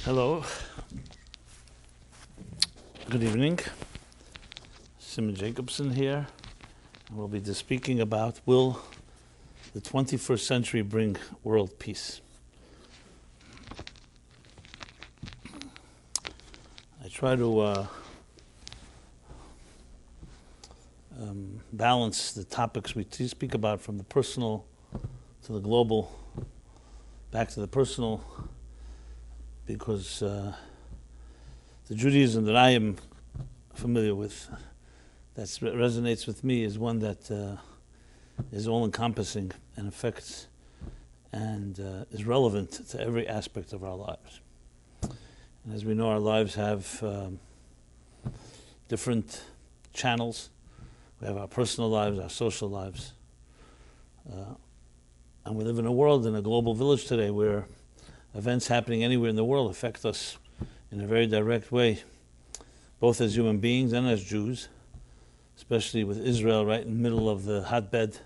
Hello, good evening. Simon Jacobson here. We'll be speaking about will the 21st century bring world peace. I try to balance the topics we speak about from the personal to the global, back to the personal, because the Judaism that I am familiar with, that resonates with me, is one that is all-encompassing and affects and is relevant to every aspect of our lives. And as we know, our lives have different channels. We have our personal lives, our social lives. And we live in a world, in a global village today, where events happening anywhere in the world affect us in a very direct way, both as human beings and as Jews, especially with Israel right in the middle of the hotbed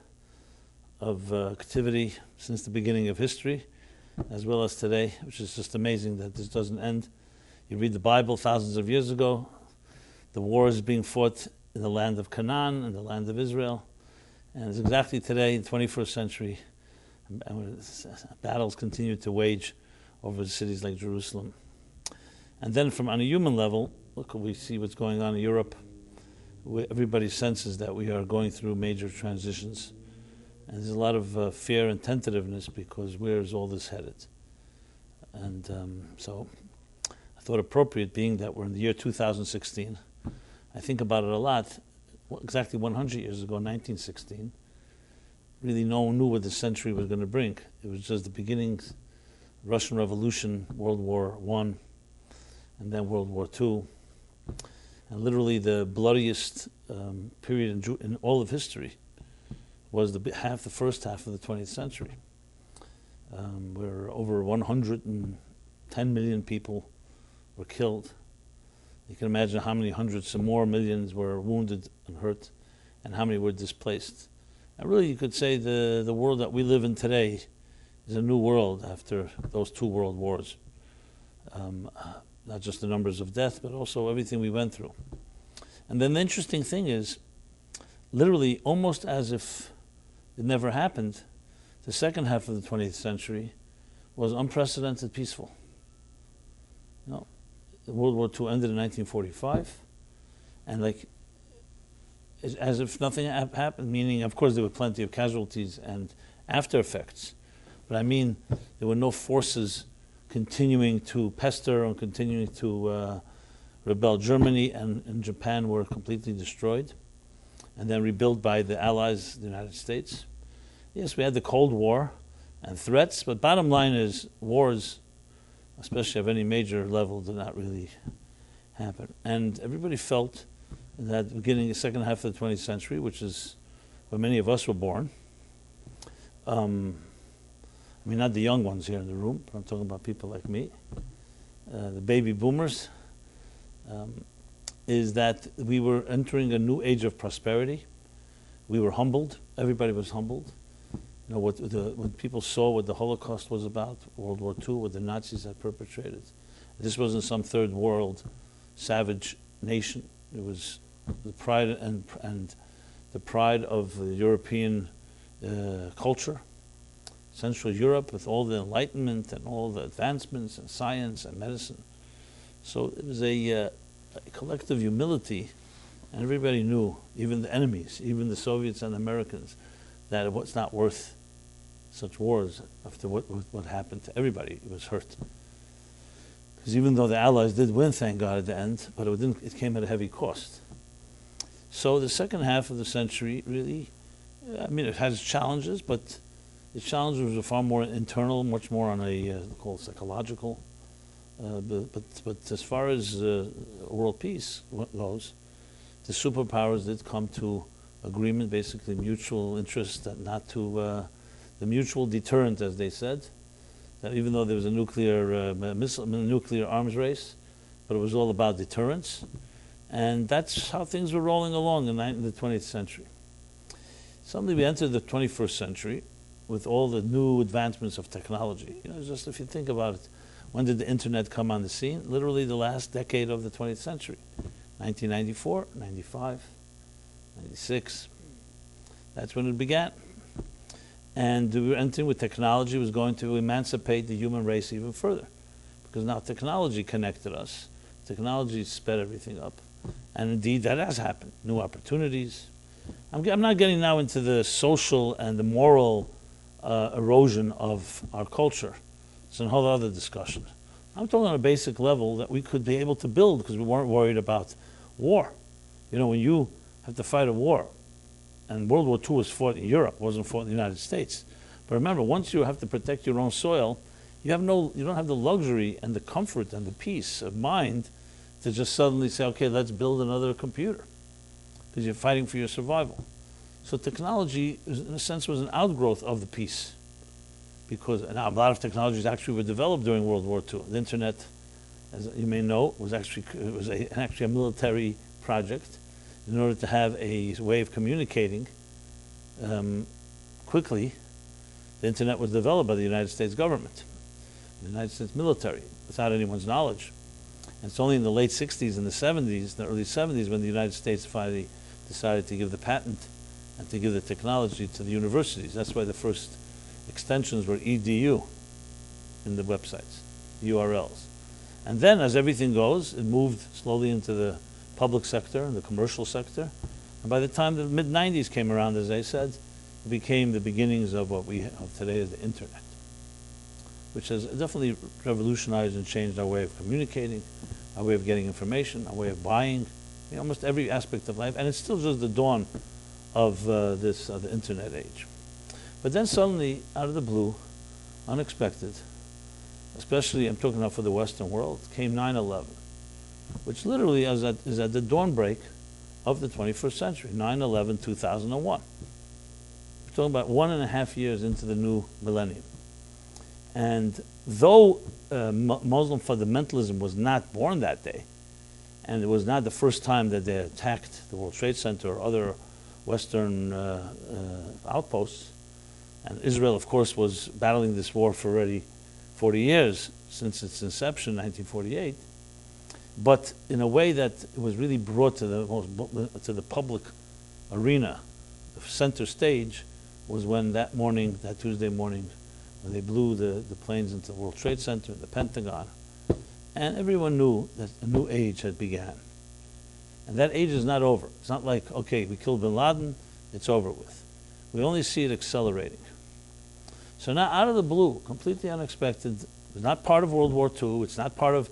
of activity since the beginning of history, as well as today, which is just amazing that this doesn't end. You read the Bible thousands of years ago, the wars being fought in the land of Canaan and the land of Israel, and it's exactly today, in the 21st century, battles continue to wage over cities like Jerusalem. And then from on a human level, look, we see what's going on in Europe. Everybody senses that we are going through major transitions. And there's a lot of fear and tentativeness because where is all this headed? And so I thought appropriate, being that we're in the year 2016, I think about it a lot. Exactly 100 years ago, 1916, really no one knew what the century was going to bring. It was just the beginnings. Russian Revolution, World War I, and then World War II. And literally the bloodiest period in all of history was the first half of the 20th century, where over 110 million people were killed. You can imagine how many hundreds and more millions were wounded and hurt, and how many were displaced. And really you could say the world that we live in today is a new world after those two world wars. Not just the numbers of death, but also everything we went through. And then the interesting thing is, literally almost as if it never happened, the second half of the 20th century was unprecedented peaceful. World War II ended in 1945, and as if nothing happened, meaning, of course, there were plenty of casualties and after effects. But I mean, there were no forces continuing to pester and continuing to rebel. Germany and Japan were completely destroyed and then rebuilt by the Allies, the United States. Yes, we had the Cold War and threats, but bottom line is wars, especially of any major level, did not really happen. And everybody felt that beginning the second half of the 20th century, which is where many of us were born, I mean, not the young ones here in the room, but I'm talking about people like me, the baby boomers, is that we were entering a new age of prosperity. We were humbled. Everybody was humbled. You know, when people saw what the Holocaust was about, World War II, what the Nazis had perpetrated. This wasn't some third world savage nation. It was the pride and the pride of the European culture. Central Europe, with all the enlightenment and all the advancements in science and medicine. So it was a collective humility, and everybody knew, even the enemies, even the Soviets and the Americans, that it was not worth such wars after what happened to everybody. It was hurt. Because even though the Allies did win, thank God, at the end, but it came at a heavy cost. So the second half of the century really, I mean, it has challenges, but the challenges were far more internal, much more on a called psychological. But as far as world peace goes, the superpowers did come to agreement, basically mutual interest, that not to the mutual deterrent, as they said. That even though there was a nuclear arms race, but it was all about deterrence, and that's how things were rolling along in the 20th century. Suddenly, we entered the 21st century with all the new advancements of technology. You know, just if you think about it, When did the internet come on the scene? Literally the last decade of the 20th century. 1994, 95, 96. That's when it began. And we were entering with technology was going to emancipate the human race even further. Because now technology connected us. Technology sped everything up. And indeed, that has happened. New opportunities. I'm not getting now into the social and the moral erosion of our culture. It's a whole other discussion. I'm talking on a basic level that we could be able to build because we weren't worried about war. You know, when you have to fight a war, and World War II was fought in Europe, wasn't fought in the United States. But remember, once you have to protect your own soil, you don't have the luxury and the comfort and the peace of mind to just suddenly say, okay, let's build another computer, because you're fighting for your survival. So technology, in a sense, was an outgrowth of the peace, because now a lot of technologies actually were developed during World War II. The internet, as you may know, was actually a military project in order to have a way of communicating quickly. The internet was developed by the United States government, the United States military, without anyone's knowledge. And it's only in the late 60s and the 70s, the early 70s, when the United States finally decided to give the patent and to give the technology to the universities. That's why the first extensions were edu in the websites, URLs. And then, as everything goes, it moved slowly into the public sector and the commercial sector. And by the time the mid-90s came around, as I said, it became the beginnings of what we have today as the internet, which has definitely revolutionized and changed our way of communicating, our way of getting information, our way of buying, almost every aspect of life. And it's still just the dawn of the internet age. But then suddenly, out of the blue, unexpected, especially I'm talking now for the Western world, came 9/11, which literally is at the dawnbreak of the 21st century, 9/11/2001. We're talking about 1.5 years into the new millennium. And though Muslim fundamentalism was not born that day, and it was not the first time that they attacked the World Trade Center or other Western outposts, and Israel, of course, was battling this war for already 40 years since its inception, 1948, but in a way that it was really brought to the public arena, the center stage, was when that morning, that Tuesday morning, when they blew the planes into the World Trade Center, the Pentagon, and everyone knew that a new age had begun. And that age is not over. It's not like, okay, we killed bin Laden, it's over with. We only see it accelerating. So now, out of the blue, completely unexpected, it's not part of World War II, it's not part of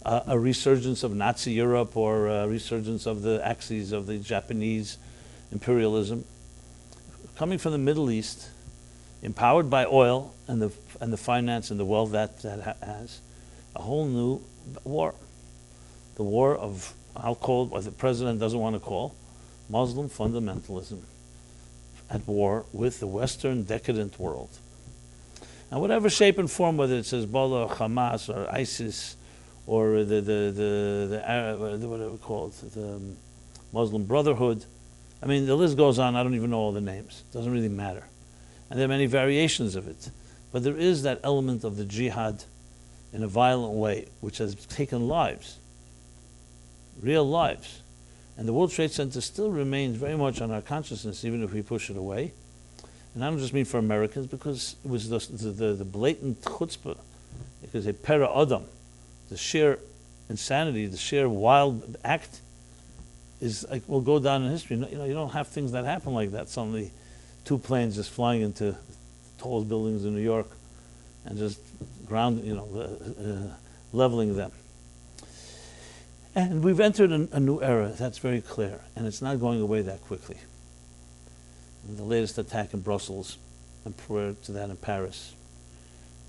a resurgence of Nazi Europe or a resurgence of the axes of the Japanese imperialism. Coming from the Middle East, empowered by oil and the finance and the wealth that has, a whole new war. The war of, I'll call it what the president doesn't want to call, Muslim fundamentalism at war with the Western decadent world. Now, whatever shape and form, whether it's Hezbollah or Hamas or ISIS or the Arab, whatever it's called, the Muslim Brotherhood, I mean, the list goes on. I don't even know all the names. It doesn't really matter. And there are many variations of it. But there is that element of the jihad in a violent way, which has taken lives, real lives. And the World Trade Center still remains very much on our consciousness, even if we push it away. And I don't just mean for Americans, because it was the blatant chutzpah, because a pera adam, the sheer insanity, the sheer wild act, is like, will go down in history. You don't have things that happen like that. Suddenly, 2 planes just flying into the tallest buildings in New York and just leveling them. And we've entered a new era. That's very clear, and it's not going away that quickly. And the latest attack in Brussels, and prior to that in Paris,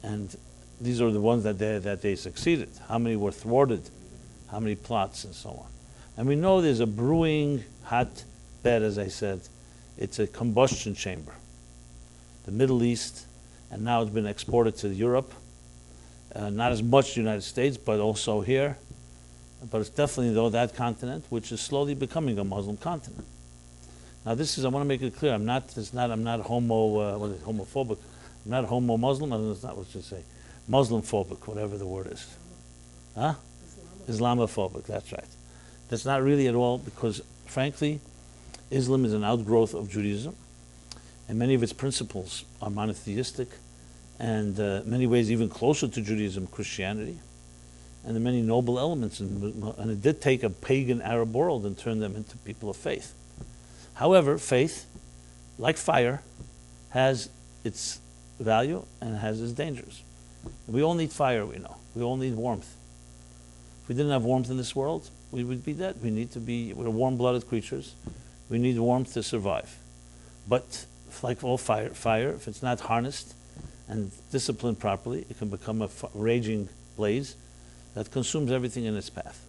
and these are the ones that they succeeded. How many were thwarted? How many plots and so on? And we know there's a brewing hot bed, as I said. It's a combustion chamber. The Middle East, and now it's been exported to Europe. Not as much the United States, but also here. But it's definitely, though, that continent, which is slowly becoming a Muslim continent. Now, this is, I want to make it clear, I'm not homophobic. I'm not homo-Muslim, that's not what you say. Muslim-phobic, whatever the word is. Huh? Islamophobic, that's right. That's not really at all, because frankly, Islam is an outgrowth of Judaism, and many of its principles are monotheistic, and in many ways even closer to Judaism, Christianity, and there are many noble elements, and it did take a pagan Arab world and turn them into people of faith. However, faith, like fire, has its value and has its dangers. We all need fire, we know. We all need warmth. If we didn't have warmth in this world, we would be dead. We're warm-blooded creatures. We need warmth to survive. But like all fire, if it's not harnessed and disciplined properly, it can become a raging blaze that consumes everything in its path.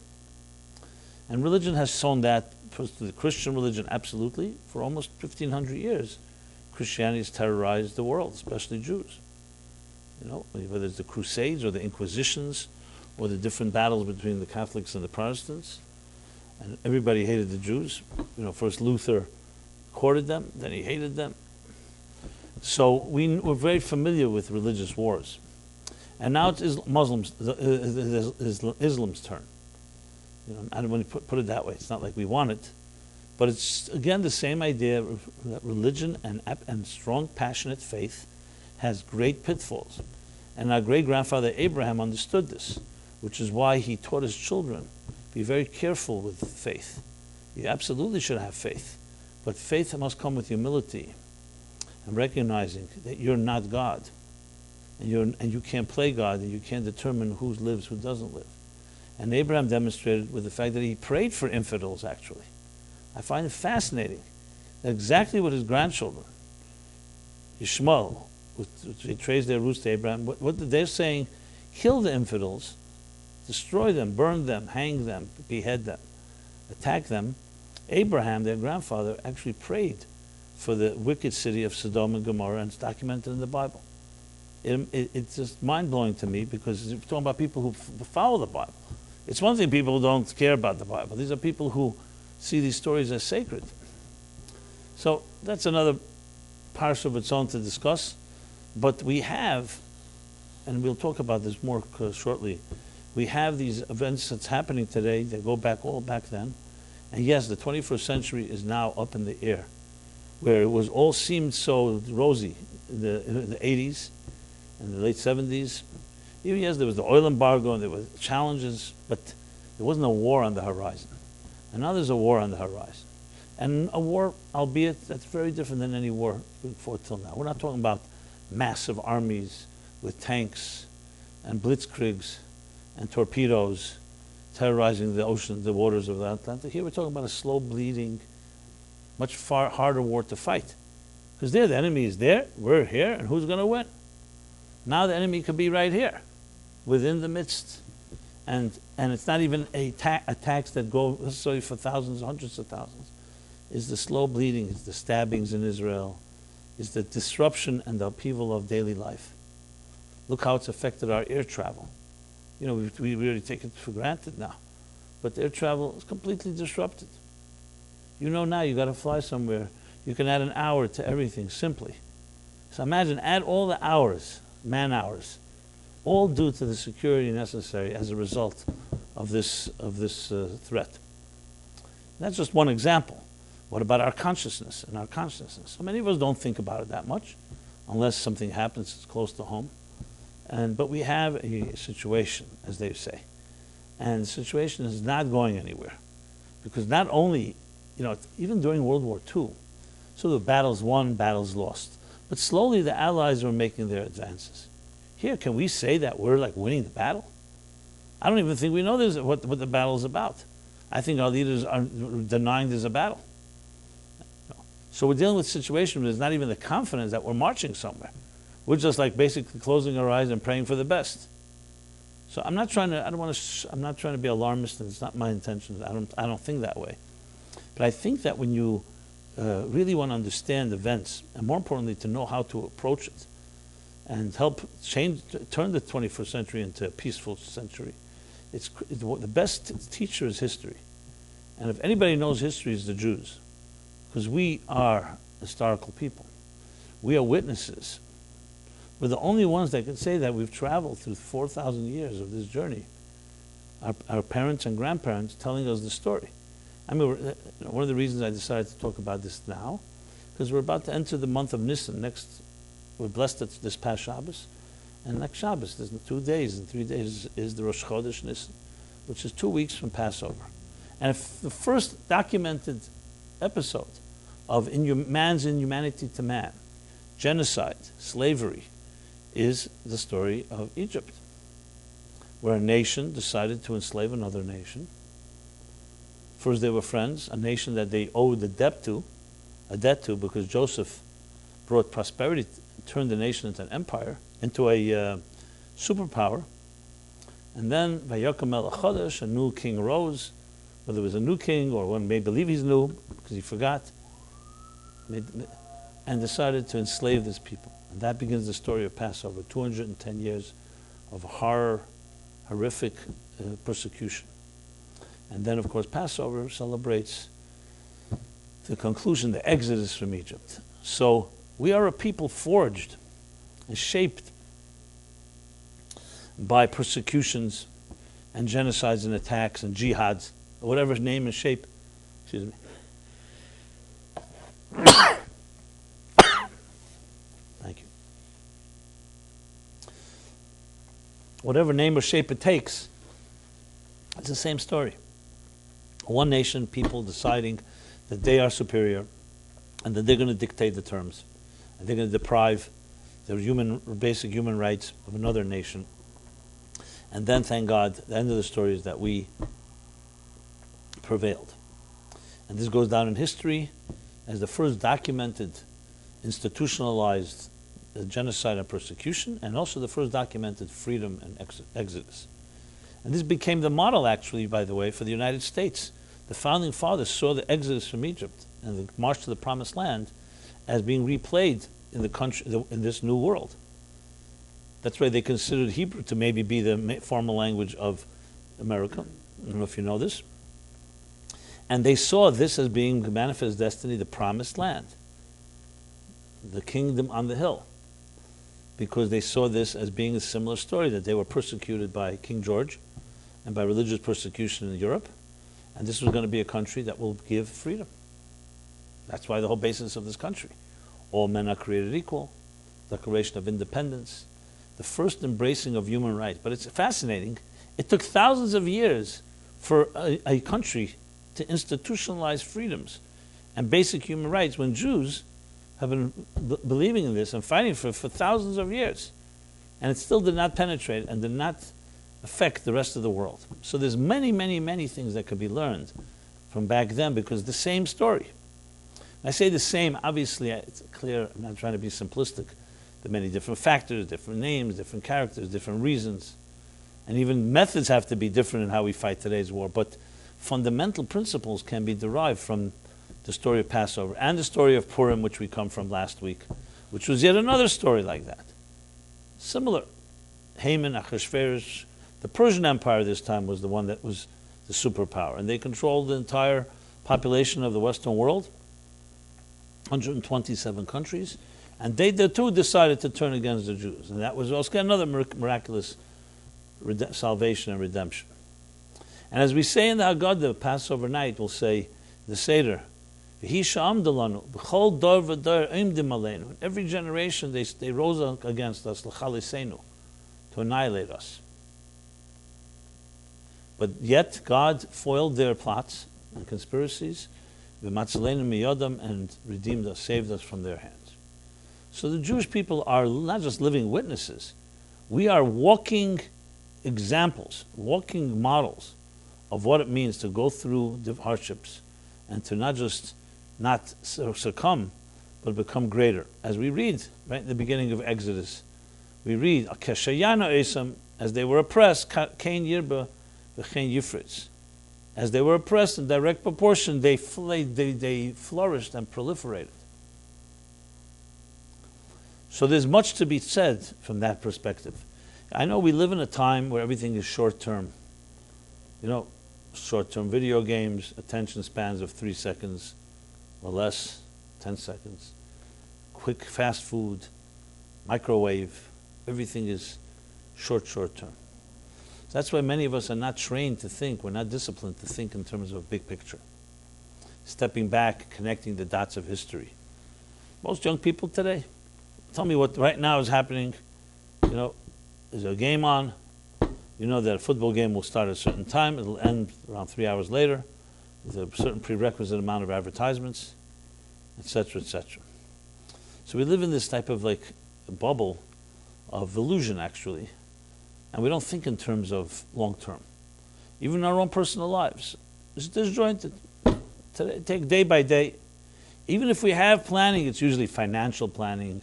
And religion has shown that, first to the Christian religion, absolutely. For almost 1,500 years, Christianity has terrorized the world, especially Jews. You know, whether it's the Crusades or the Inquisitions or the different battles between the Catholics and the Protestants. And everybody hated the Jews. You know, first Luther courted them, then he hated them. So we're very familiar with religious wars. And now it's Islam's turn. You know, I don't want to put it that way. It's not like we want it. But it's, again, the same idea that religion and strong, passionate faith has great pitfalls. And our great-grandfather Abraham understood this, which is why he taught his children, be very careful with faith. You absolutely should have faith. But faith must come with humility and recognizing that you're not God. And you can't play God, and you can't determine who lives, who doesn't live. And Abraham demonstrated with the fact that he prayed for infidels, actually. I find it fascinating that exactly what his grandchildren, Ishmael, they traced their roots to Abraham, what they're saying, kill the infidels, destroy them, burn them, hang them, behead them, attack them. Abraham, their grandfather, actually prayed for the wicked city of Sodom and Gomorrah, and it's documented in the Bible. It's just mind-blowing to me, because you're talking about people who follow the Bible. It's one thing people who don't care about the Bible. These are people who see these stories as sacred. So that's another parsha of its own to discuss. But we have, and we'll talk about this more shortly, we have these events that's happening today that go back all back then. And yes, the 21st century is now up in the air, where it was all seemed so rosy in the 80s and the late 70s. Even yes, there was the oil embargo and there were challenges, but there wasn't a war on the horizon. And now there's a war on the horizon. And a war, albeit, that's very different than any war we've fought till now. We're not talking about massive armies with tanks and blitzkriegs and torpedoes terrorizing the ocean, the waters of the Atlantic. Here we're talking about a slow bleeding, much far harder war to fight. Because there, the enemy is there, we're here, and who's going to win? Now the enemy could be right here, within the midst. And it's not even attacks that go necessarily for thousands, hundreds of thousands. It's the slow bleeding, it's the stabbings in Israel, it's the disruption and the upheaval of daily life. Look how it's affected our air travel. You know, we really take it for granted now. But air travel is completely disrupted. You know now you got to fly somewhere, you can add an hour to everything simply. So imagine, add all the hours, man hours, all due to the security necessary as a result of this threat. That's just one example. What about our consciousness and our consciousness? So many of us don't think about it that much, unless something happens that's close to home. But we have a situation, as they say, and the situation is not going anywhere, because not only, you know, even during World War II, so the battles won, battles lost, but slowly the Allies were making their advances. Here, can we say that we're like winning the battle? I don't even think we know what the battle is about. I think our leaders are denying there's a battle. So we're dealing with a situation where there's not even the confidence that we're marching somewhere. We're just like basically closing our eyes and praying for the best. So I'm not trying to. I'm not trying to be alarmist, and it's not my intention. I don't think that way. But I think that when you really want to understand events, and more importantly, to know how to approach it, and help turn the 21st century into a peaceful century, the best teacher is history. And if anybody knows history, it's the Jews, because we are historical people. We are witnesses We're the only ones that can say that we've traveled through 4,000 years of this journey. Our parents and grandparents telling us the story. I mean, one of the reasons I decided to talk about this now, because we're about to enter the month of Nisan. We're blessed at this past Shabbos, and next Shabbos, there's 2 days, and 3 days is the Rosh Chodesh Nisan, which is 2 weeks from Passover. And if the first documented episode of man's inhumanity to man, genocide, slavery, is the story of Egypt, where a nation decided to enslave another nation. First they were friends, a nation that they owed a debt to, because Joseph brought prosperity, turned the nation into an empire, into a superpower. And then, Vayakam Melech Chodesh, a new king rose, whether it was a new king or one may believe he's new, because he forgot, and decided to enslave this people. And that begins the story of Passover, 210 years of horrific persecution. And then, of course, Passover celebrates the conclusion, the exodus from Egypt. So we are a people forged and shaped by persecutions and genocides and attacks and jihads, or whatever name and shape. Excuse me. Thank you. Whatever name or shape it takes, it's the same story. One nation, people deciding that they are superior and that they're going to dictate the terms. And they're going to deprive their basic human rights of another nation. And then, thank God, the end of the story is that we prevailed. And this goes down in history as the first documented, institutionalized genocide and persecution, and also the first documented freedom and exodus. And this became the model, actually, by the way, for the United States. The founding fathers saw the exodus from Egypt and the march to the Promised Land as being replayed in the country, in this new world. That's why they considered Hebrew to maybe be the formal language of America. I don't know if you know this. And they saw this as being the manifest destiny, the Promised Land, the kingdom on the hill, because they saw this as being a similar story, that they were persecuted by King George and by religious persecution in Europe, and this was going to be a country that will give freedom. That's why the whole basis of this country. All men are created equal, Declaration of Independence, the first embracing of human rights. But it's fascinating. It took thousands of years for a country to institutionalize freedoms and basic human rights when Jews have been believing in this and fighting for thousands of years. And it still did not penetrate and did not affect the rest of the world. So there's many, many, many things that could be learned from back then, because the same story. I say the same, obviously it's clear, I'm not trying to be simplistic. There are many different factors, different names, different characters, different reasons. And even methods have to be different in how we fight today's war. But fundamental principles can be derived from the story of Passover and the story of Purim, which we come from last week, which was yet another story like that. Similar. Haman, Achashverosh, the Persian Empire this time was the one that was the superpower. And they controlled the entire population of the Western world, 127 countries. And they too decided to turn against the Jews. And that was also another miraculous salvation and redemption. And as we say in the Haggadah, Passover night, we'll say, the Seder, in every generation they rose against us, to annihilate us. But yet God foiled their plots and conspiracies, and redeemed us, saved us from their hands. So the Jewish people are not just living witnesses. We are walking examples, walking models of what it means to go through the hardships and to not just not succumb, but become greater. As we read, right in the beginning of Exodus, we read, as they were oppressed, Kain Yirba v'chein Yifritz. As they were oppressed in direct proportion, they flourished and proliferated. So there's much to be said from that perspective. I know we live in a time where everything is short-term. You know, short-term video games, attention spans of 3 seconds or less, 10 seconds, quick fast food, microwave, Everything is short term. So that's why many of us are not trained to think, we're not disciplined to think in terms of a big picture. Stepping back, connecting the dots of history. Most young people today, tell me what right now is happening. You know, there's a game on. You know that a football game will start at a certain time. It'll end around 3 hours later with a certain prerequisite amount of advertisements, etc., etc. So we live in this type of like bubble of illusion, actually, and we don't think in terms of long term. Even in our own personal lives, it's disjointed. Today, take day by day. Even if we have planning, it's usually financial planning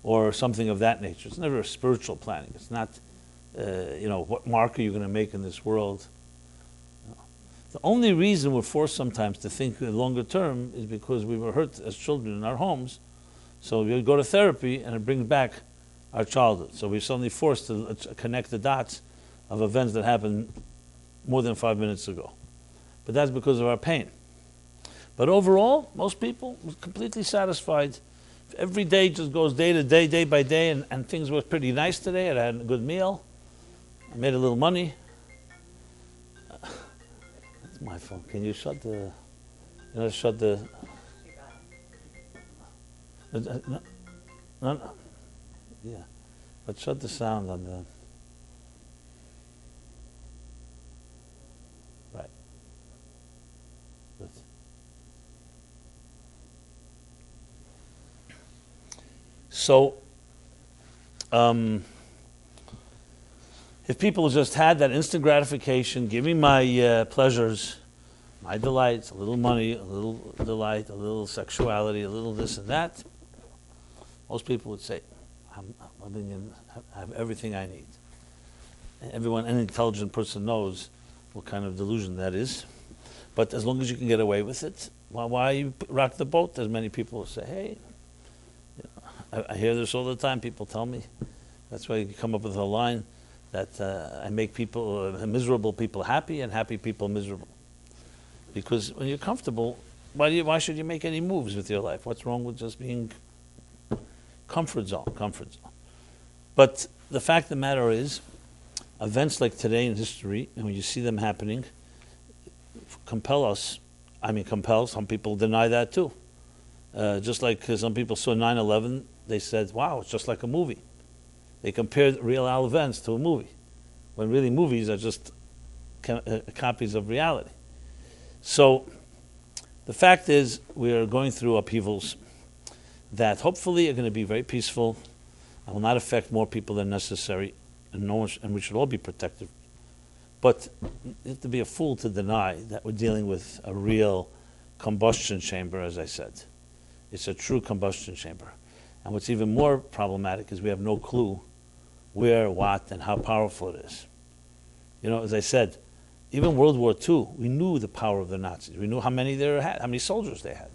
or something of that nature. It's never a spiritual planning. It's not, what mark are you going to make in this world? No. The only reason we're forced sometimes to think longer term is because we were hurt as children in our homes. So we go to therapy and it brings back our childhood. So we're suddenly forced to connect the dots of events that happened more than 5 minutes ago. But that's because of our pain. But overall, most people were completely satisfied. Every day just goes day to day, day by day, and things were pretty nice today. I had a good meal. I made a little money. That's my phone. Can you shut the... No. Yeah. But shut the sound on the... Right. Good. So, if people just had that instant gratification, give me my pleasures, my delights, a little money, a little delight, a little sexuality, a little this and that, most people would say, I have everything I need. And any intelligent person knows what kind of delusion that is. But as long as you can get away with it, why you rock the boat? As many people will say, hey, I hear this all the time. People tell me. That's why you come up with a line that I make people, miserable people happy and happy people miserable. Because when you're comfortable, why should you make any moves with your life? What's wrong with just being comfort zone? But the fact of the matter is, events like today in history, and when you see them happening, compel us. Some people deny that too. Just like some people saw 9/11, they said, wow, it's just like a movie. They compared real events to a movie, when really movies are just copies of reality. So the fact is, we are going through upheavals that hopefully are going to be very peaceful and will not affect more people than necessary, and we should all be protective. But you have to be a fool to deny that we're dealing with a real combustion chamber, as I said. It's a true combustion chamber. And what's even more problematic is we have no clue where, what, and how powerful it is. As I said, even World War II, we knew the power of the Nazis. We knew how many they had, how many soldiers they had.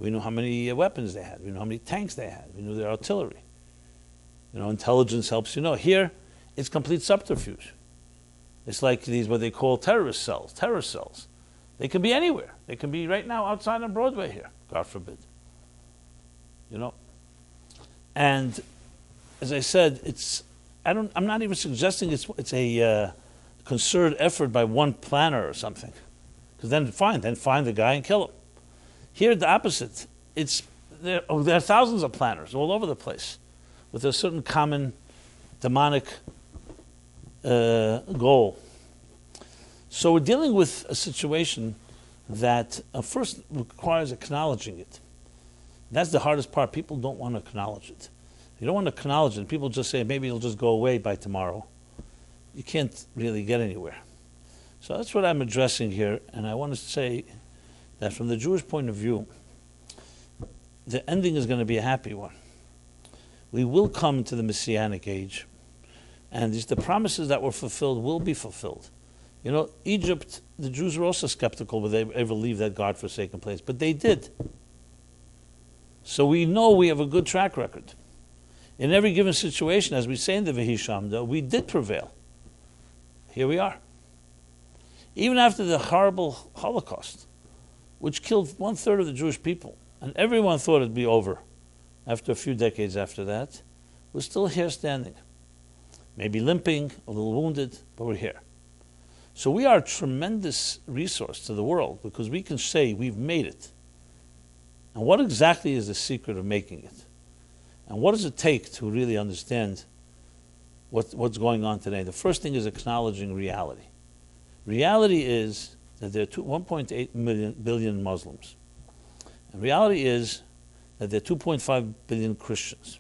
We knew how many weapons they had. We knew how many tanks they had. We knew their artillery. Intelligence helps you know. Here, it's complete subterfuge. It's like these, what they call terror cells. They can be anywhere. They can be right now outside on Broadway here, God forbid. And as I said, I'm not even suggesting it's a concerted effort by one planner or something. Because then find the guy and kill him. Here, the opposite. There are thousands of planners all over the place with a certain common demonic goal. So we're dealing with a situation that first requires acknowledging it. That's the hardest part. People don't want to acknowledge it. You don't want to acknowledge it. People just say, maybe it'll just go away by tomorrow. You can't really get anywhere. So that's what I'm addressing here. And I want to say that from the Jewish point of view, the ending is going to be a happy one. We will come to the Messianic age. And the promises that were fulfilled will be fulfilled. Egypt, the Jews were also skeptical whether they ever leave that God-forsaken place. But they did. So we know we have a good track record. In every given situation, as we say in the Vehishamda, we did prevail. Here we are. Even after the horrible Holocaust, which killed 1/3 of the Jewish people, and everyone thought it'd be over after a few decades after that, We're still here standing. Maybe limping, a little wounded, but we're here. So we are a tremendous resource to the world because we can say we've made it. And what exactly is the secret of making it? And what does it take to really understand what's going on today? The first thing is acknowledging reality. Reality is that there are 1.8 billion Muslims. And reality is that there are 2.5 billion Christians.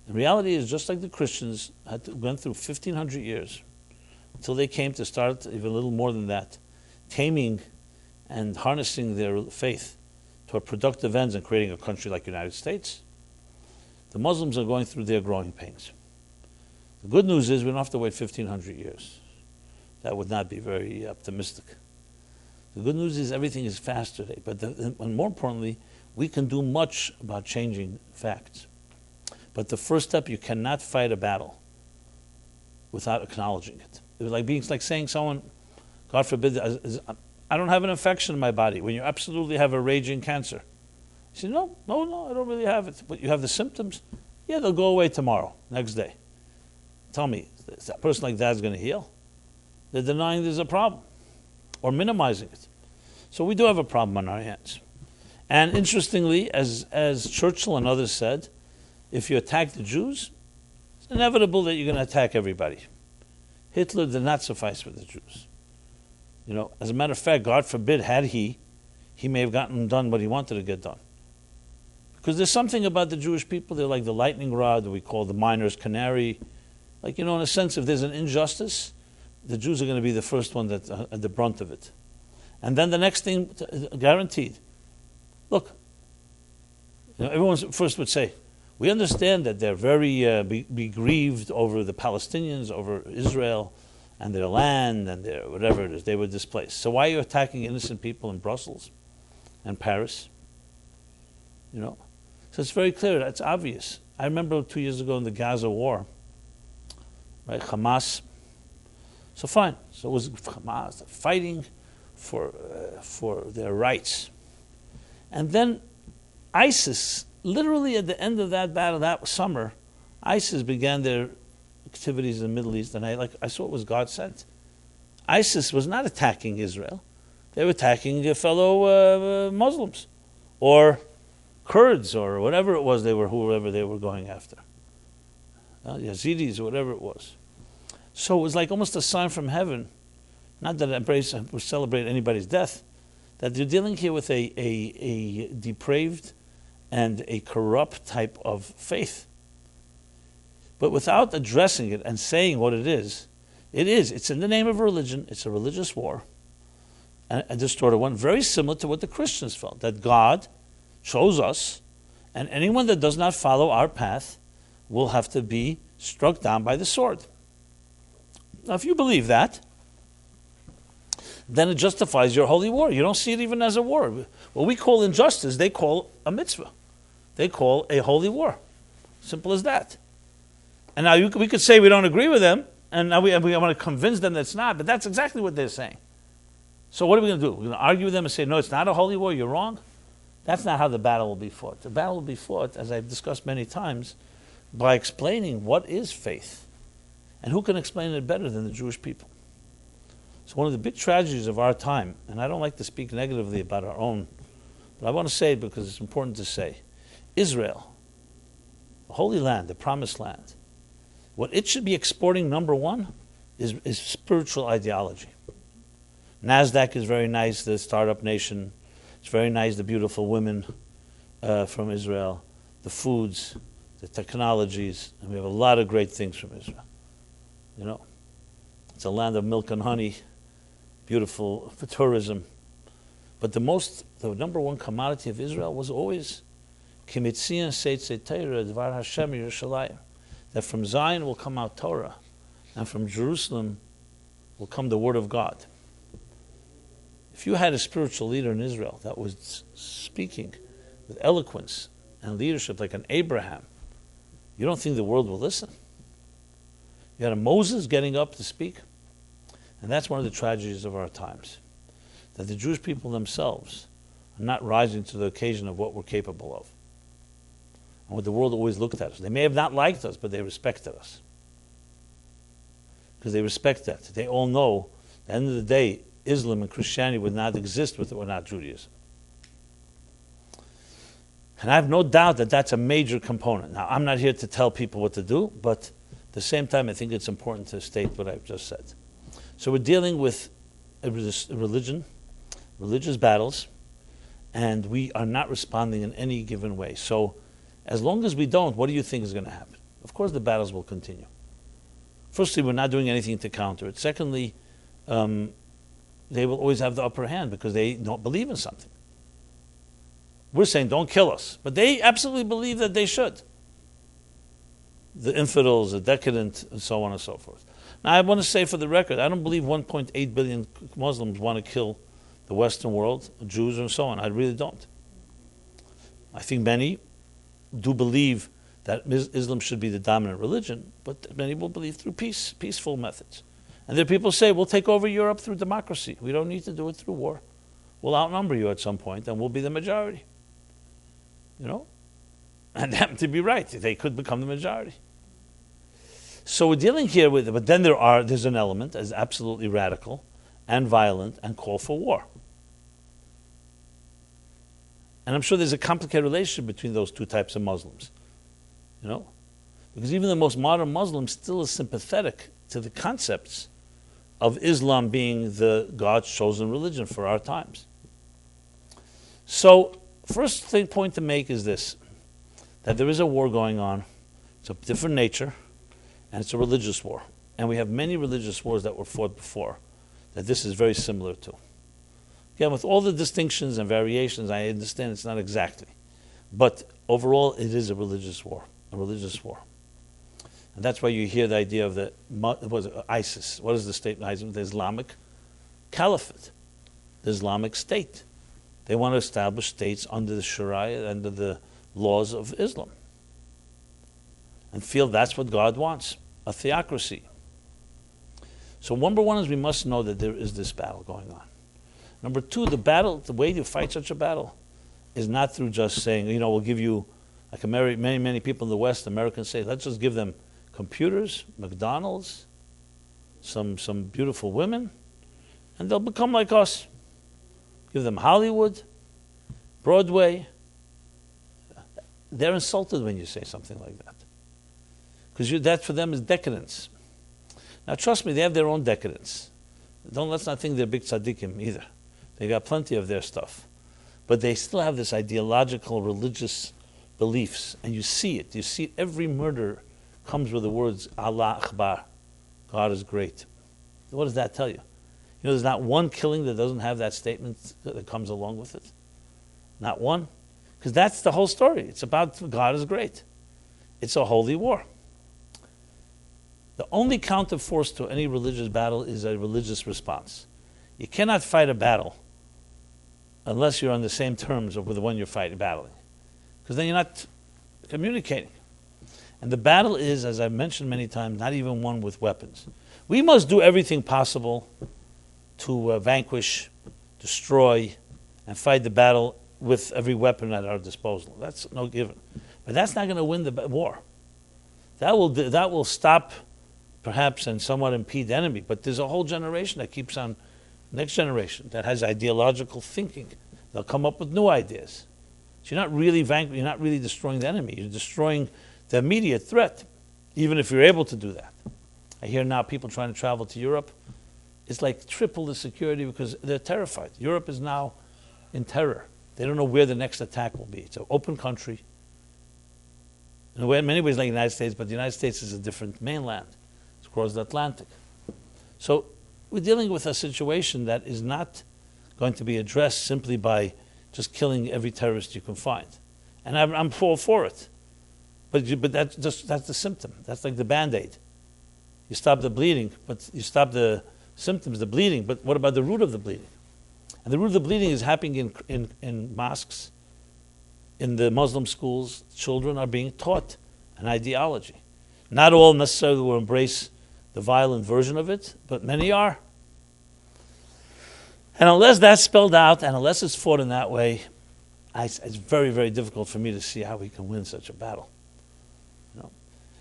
And reality is just like the Christians went through 1,500 years until they came to start, even a little more than that, taming and harnessing their faith toward productive ends and creating a country like the United States. The Muslims are going through their growing pains. The good news is we don't have to wait 1,500 years. That would not be very optimistic. The good news is everything is fast today, and more importantly, we can do much about changing facts. But the first step, you cannot fight a battle without acknowledging it. It was like saying someone, God forbid, I don't have an infection in my body, when you absolutely have a raging cancer. You say, no, I don't really have it. But you have the symptoms? Yeah, they'll go away tomorrow, next day. Tell me, is that person like that is going to heal? They're denying there's a problem or minimizing it. So we do have a problem on our hands. And interestingly, as Churchill and others said, if you attack the Jews, it's inevitable that you're going to attack everybody. Hitler did not suffice for the Jews. As a matter of fact, God forbid, had he may have gotten done what he wanted to get done. Because there's something about the Jewish people, they're like the lightning rod that we call the miner's canary. In a sense, if there's an injustice, the Jews are going to be the first one that's at the brunt of it. And then the next thing, guaranteed. Look, everyone first would say, we understand that they're very be grieved over the Palestinians, over Israel, and their land, and their whatever it is. They were displaced. So why are you attacking innocent people in Brussels and Paris? So it's very clear. It's obvious. I remember 2 years ago in the Gaza war, right? Hamas. So fine. So it was Hamas fighting for their rights. And then ISIS, literally at the end of that battle that summer, ISIS began their activities in the Middle East, and I saw it was God sent. ISIS was not attacking Israel. They were attacking their fellow Muslims or Kurds or whatever it was whoever they were going after. Yazidis or whatever it was. So it was like almost a sign from heaven, not that I celebrate anybody's death, that they're dealing here with a depraved and a corrupt type of faith. But without addressing it and saying what it is, it's in the name of religion, it's a religious war, and a distorted one, very similar to what the Christians felt, that God chose us, and anyone that does not follow our path will have to be struck down by the sword. Now, if you believe that, then it justifies your holy war. You don't see it even as a war. What we call injustice, they call a mitzvah. They call a holy war. Simple as that. And now we could say we don't agree with them, and now we want to convince them that it's not, but that's exactly what they're saying. So what are we going to do? We're going to argue with them and say, no, it's not a holy war, you're wrong? That's not how the battle will be fought. The battle will be fought, as I've discussed many times, by explaining what is faith. And who can explain it better than the Jewish people? It's one of the big tragedies of our time, and I don't like to speak negatively about our own, but I want to say it because it's important to say. Israel, the Holy Land, the Promised Land, what it should be exporting, number one, is spiritual ideology. NASDAQ is very nice, the startup nation. It's very nice, the beautiful women from Israel, the foods, the technologies, and we have a lot of great things from Israel. It's a land of milk and honey, beautiful for tourism. But the number one commodity of Israel was always Kimitzian Seitzei Torah Dvar Hashem Yerushalayim, that from Zion will come out Torah, and from Jerusalem will come the Word of God. If you had a spiritual leader in Israel that was speaking with eloquence and leadership like an Abraham, you don't think the world will listen? You had a Moses getting up to speak. And that's one of the tragedies of our times, that the Jewish people themselves are not rising to the occasion of what we're capable of. and what the world always looked at us. They may have not liked us, but they respected us. Because they respect that. They all know, at the end of the day, Islam and Christianity would not exist without Judaism. And I have no doubt that that's a major component. Now, I'm not here to tell people what to do, but at the same time, I think it's important to state what I've just said. So we're dealing with a religious battles, and we are not responding in any given way. So as long as we don't, what do you think is going to happen? Of course the battles will continue. Firstly, we're not doing anything to counter it. Secondly, they will always have the upper hand because they don't believe in something. We're saying, don't kill us. But they absolutely believe that they should. The infidels, the decadent, and so on and so forth. Now, I want to say for the record, I don't believe 1.8 billion Muslims want to kill the Western world, Jews and so on. I really don't. I think many do believe that Islam should be the dominant religion, but many will believe through peaceful methods. And there are people who say, we'll take over Europe through democracy. We don't need to do it through war. We'll outnumber you at some point, and we'll be the majority. You know? And they happen to be right. They could become the majority. So we're dealing here with, but then there's an element as absolutely radical and violent and call for war. And I'm sure there's a complicated relationship between those two types of Muslims. You know? Because even the most modern Muslim still is sympathetic to the concepts of Islam being the God's chosen religion for our times. So, first point to make is this, that there is a war going on. It's of different nature, and it's a religious war. And we have many religious wars that were fought before that this is very similar to. Again, with all the distinctions and variations, I understand it's not exactly. But overall, it is a religious war. And that's why you hear the idea of ISIS. What is the state of ISIS? The Islamic Caliphate, the Islamic State. They want to establish states under the Sharia, under the laws of Islam. And feel that's what God wants, a theocracy. So number one is we must know that there is this battle going on. Number two, the way to fight such a battle is not through just saying, we'll give you, like many people in the West, Americans say, let's just give them computers, McDonald's, some beautiful women, and they'll become like us. Give them Hollywood, Broadway. They're insulted when you say something like that. Because that for them is decadence. Now trust me, they have their own decadence. Let's not think they're big tzaddikim either. They got plenty of their stuff. But they still have this ideological, religious beliefs. And you see it. Every murder comes with the words, Allah Akbar. God is great. What does that tell you? There's not one killing that doesn't have that statement that comes along with it. Not one. Because that's the whole story. It's about God is great. It's a holy war. The only counterforce to any religious battle is a religious response. You cannot fight a battle unless you're on the same terms with the one you're battling. Because then you're not communicating. And the battle is, as I've mentioned many times, not even one with weapons. We must do everything possible to vanquish, destroy, and fight the battle with every weapon at our disposal. That's no given. But that's not going to win the war. That will stop, perhaps, and somewhat impede the enemy. But there's a whole generation that keeps on, next generation, that has ideological thinking. They'll come up with new ideas. So you're not really destroying the enemy. You're destroying the immediate threat, even if you're able to do that. I hear now people trying to travel to Europe. It's like triple the security because they're terrified. Europe is now in terror. They don't know where the next attack will be. It's an open country. In many ways like the United States, but the United States is a different mainland. It's across the Atlantic. So we're dealing with a situation that is not going to be addressed simply by just killing every terrorist you can find. And I'm all for it. But that's the symptom. That's like the Band-Aid. You stop the bleeding, but you stop the symptoms, the bleeding, but what about the root of the bleeding? And the root of the bleeding is happening in mosques, in the Muslim schools. Children are being taught an ideology. Not all necessarily will embrace the violent version of it, but many are. And unless that's spelled out, and unless it's fought in that way, It's very, very difficult for me to see how we can win such a battle. You know?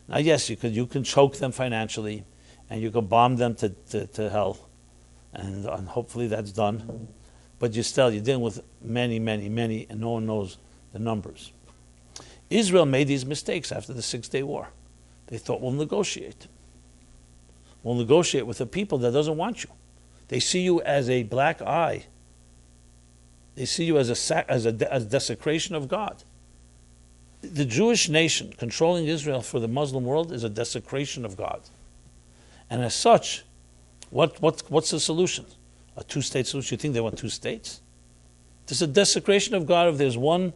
Now, yes, you can choke them financially, and you can bomb them to hell, and hopefully that's done. But you're dealing with many, many, many, and no one knows the numbers. Israel made these mistakes after the 6-day war. They thought, we'll negotiate. We'll negotiate with a people that doesn't want you. They see you as a black eye. They see you as a desecration of God. The Jewish nation controlling Israel for the Muslim world is a desecration of God. And as such, what's the solution? A 2-state solution? You think they want 2 states? There's a desecration of God if there's 1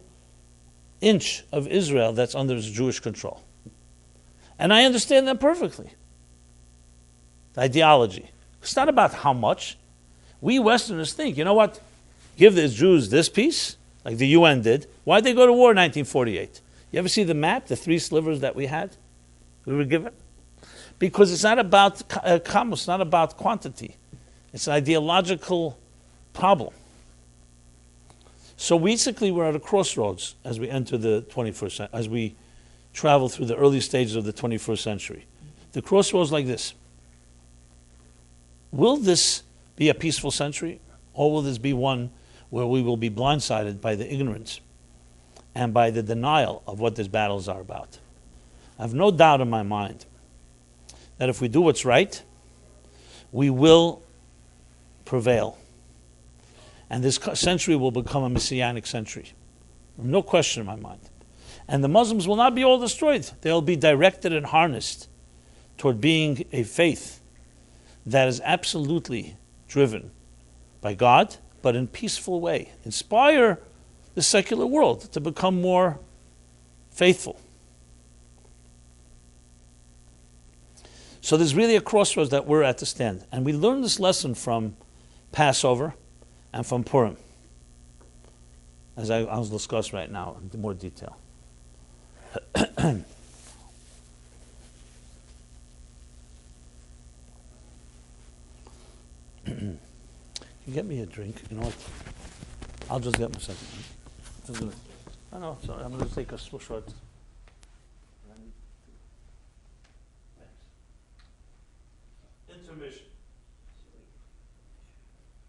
inch of Israel that's under Jewish control. And I understand that perfectly. The ideology. It's not about how much. We Westerners think, you know what? Give the Jews this piece, like the UN did. Why'd they go to war in 1948? You ever see the map, the 3 slivers that we were given? Because it's not about it's not about quantity. It's an ideological problem. So basically we're at a crossroads as we enter the 21st century, as we travel through the early stages of the 21st century. The crossroads like this. Will this be a peaceful century, or will this be one where we will be blindsided by the ignorance and by the denial of what these battles are about? I have no doubt in my mind that if we do what's right, we will prevail. And this century will become a messianic century. No question in my mind. And the Muslims will not be all destroyed. They'll be directed and harnessed toward being a faith that is absolutely driven by God, but in a peaceful way. Inspire the secular world to become more faithful. So there's really a crossroads that we're at to stand. And we learn this lesson from Passover and from Purim, as I'll discuss right now in more detail. You get me a drink, you know what? I'll just get myself a drink. I know, sorry, I'm going to take a short. Intermission.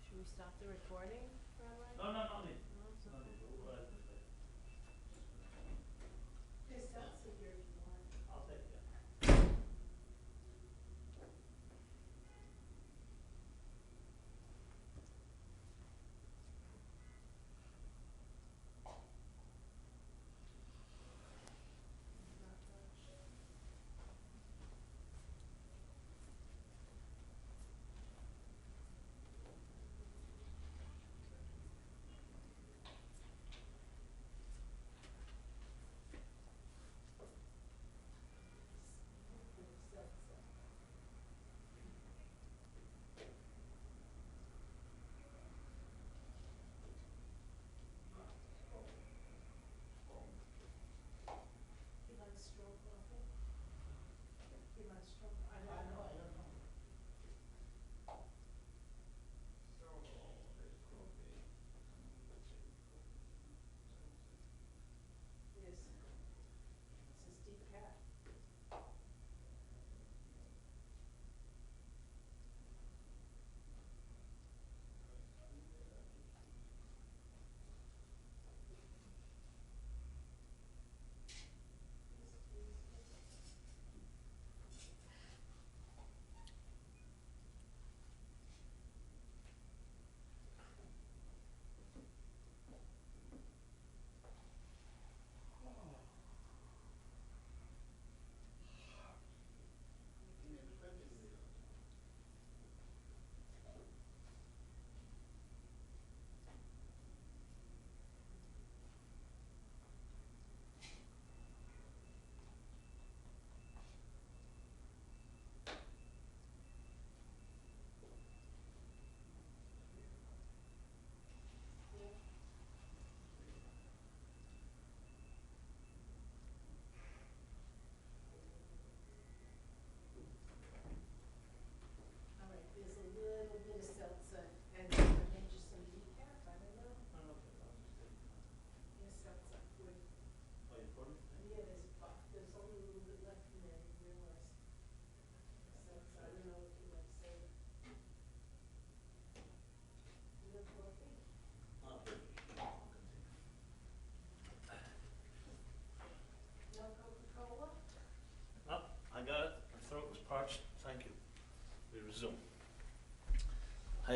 Should we stop the recording, Rabbi? No, no, no. I'll take it.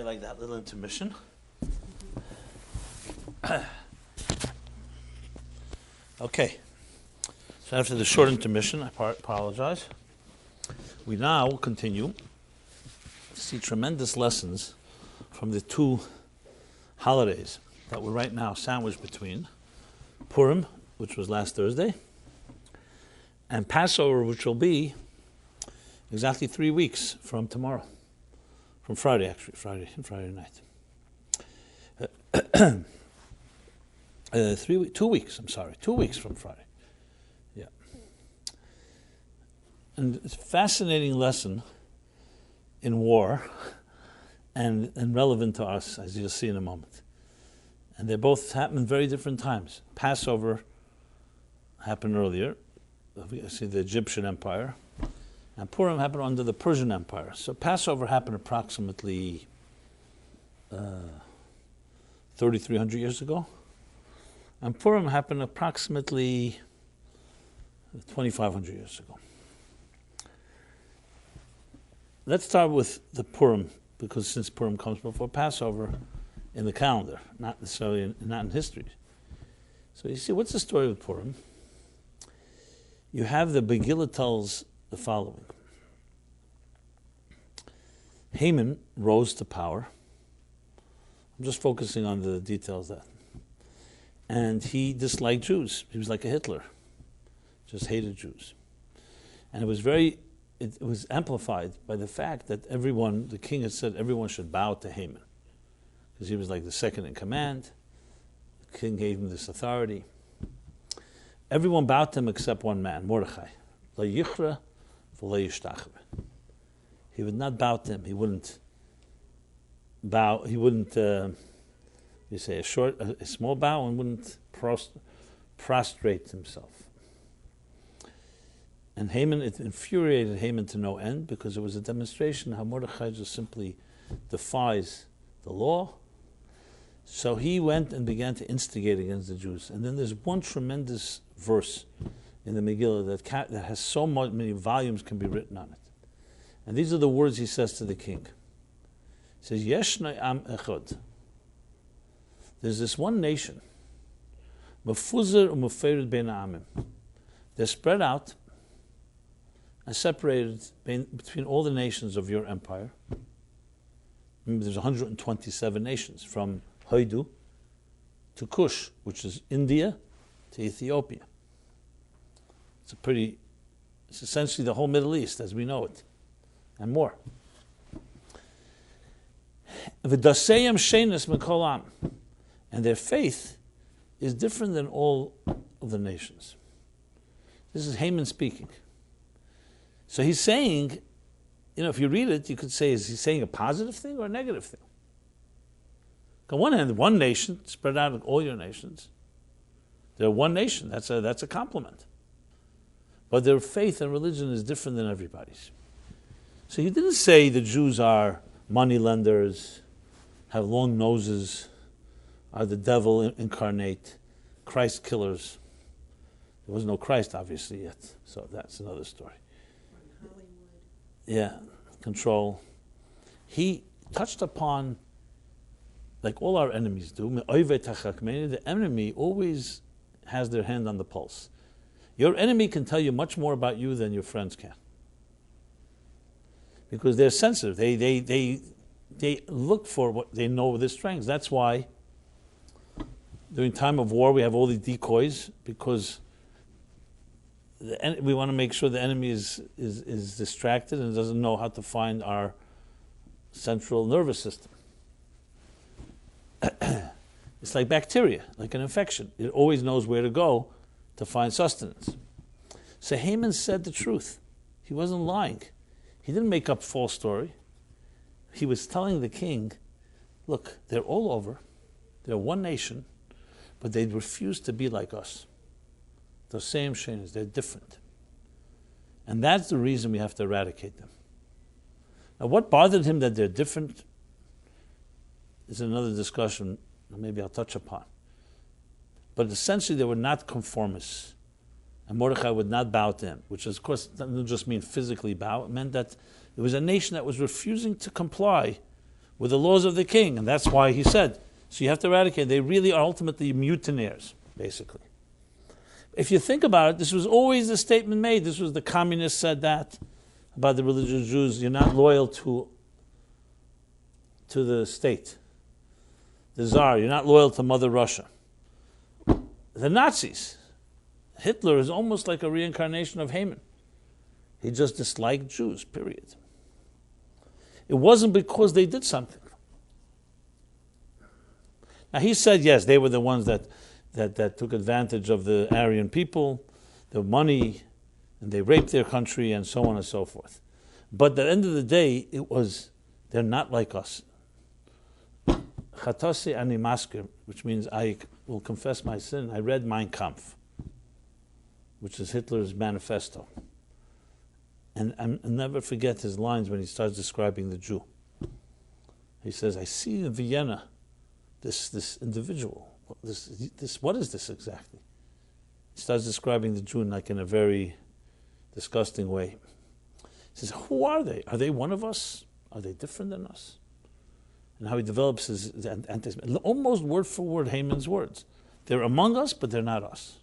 like that little intermission. Okay. So after the short intermission, I apologize. We now will continue to see tremendous lessons from the two holidays that we're right now sandwiched between Purim, which was last Thursday, and Passover, which will be exactly 3 weeks from tomorrow. From Friday, actually, Friday night. 2 weeks, I'm sorry, 2 weeks from Friday. Yeah. And it's a fascinating lesson in war and relevant to us, as you'll see in a moment. And they both happen in very different times. Passover happened earlier, see the Egyptian Empire, and Purim happened under the Persian Empire. So Passover happened approximately 3,300 years ago, and Purim happened approximately 2,500 years ago. Let's start with the Purim, because since Purim comes before Passover in the calendar, not necessarily not in history. So you see, what's the story with Purim? You have the Megillah tells the following. Haman rose to power. I'm just focusing on the details of that. And he disliked Jews. He was like a Hitler. Just hated Jews. And it was amplified by the fact that the king had said everyone should bow to Haman. Because he was like the second in command. The king gave him this authority. Everyone bowed to him except one man, Mordechai. La yichra v'la yishtachve. He would not bow to him. He wouldn't bow. He wouldn't, a small bow, and wouldn't prostrate himself. And Haman, it infuriated Haman to no end, because it was a demonstration how Mordechai just simply defies the law. So he went and began to instigate against the Jews. And then there's one tremendous verse in the Megillah that has so many volumes can be written on it. And these are the words he says to the king. He says, Yeshnai am echad. There's this one nation. Mefuzar u'mefered bein ha'amim. They're spread out and separated between all the nations of your empire. Remember, there's 127 nations, from Hoidu to Kush, which is India, to Ethiopia. It's essentially the whole Middle East as we know it, and more. V'daseyam shenis mikol am, and their faith is different than all of the nations. This is Haman speaking. So he's saying, if you read it, you could say, is he saying a positive thing or a negative thing? On one hand, one nation spread out of all your nations. They're one nation. That's a compliment. But their faith and religion is different than everybody's. So he didn't say the Jews are money lenders, have long noses, are the devil incarnate, Christ killers. There was no Christ, obviously, yet. So that's another story. Yeah, control. He touched upon, like all our enemies do, the enemy always has their hand on the pulse. Your enemy can tell you much more about you than your friends can. Because they're sensitive. They look for what they know their strengths. That's why during time of war we have all these decoys, because we want to make sure the enemy is distracted and doesn't know how to find our central nervous system. It's like bacteria, like an infection. It always knows where to go to find sustenance. So Haman said the truth. He wasn't lying. He didn't make up a false story. He was telling the king, look, they're all over. They're one nation, but they refuse to be like us. The same shenis, they're different. And that's the reason we have to eradicate them. Now, what bothered him that they're different is another discussion maybe I'll touch upon. But essentially, they were not conformists. And Mordechai would not bow to him, which, of course, doesn't just mean physically bow. It meant that it was a nation that was refusing to comply with the laws of the king. And that's why he said, so you have to eradicate. They really are ultimately mutineers, basically. If you think about it, this was always the statement made. This was the communists said that about the religious Jews. You're not loyal to the state. The Tsar, you're not loyal to Mother Russia. The Nazis, Hitler is almost like a reincarnation of Haman. He just disliked Jews, period. It wasn't because they did something. Now he said, yes, they were the ones that took advantage of the Aryan people, their money, and they raped their country, and so on and so forth. But at the end of the day, they're not like us. Chatasi ani masker, which means I will confess my sin. I read Mein Kampf, which is Hitler's manifesto. And I'll never forget his lines when he starts describing the Jew. He says, I see in Vienna this individual. This what is this exactly? He starts describing the Jew in a very disgusting way. He says, who are they? Are they one of us? Are they different than us? And how he develops his anti-Semitism. Almost word for word Haman's words. They're among us, but they're not us.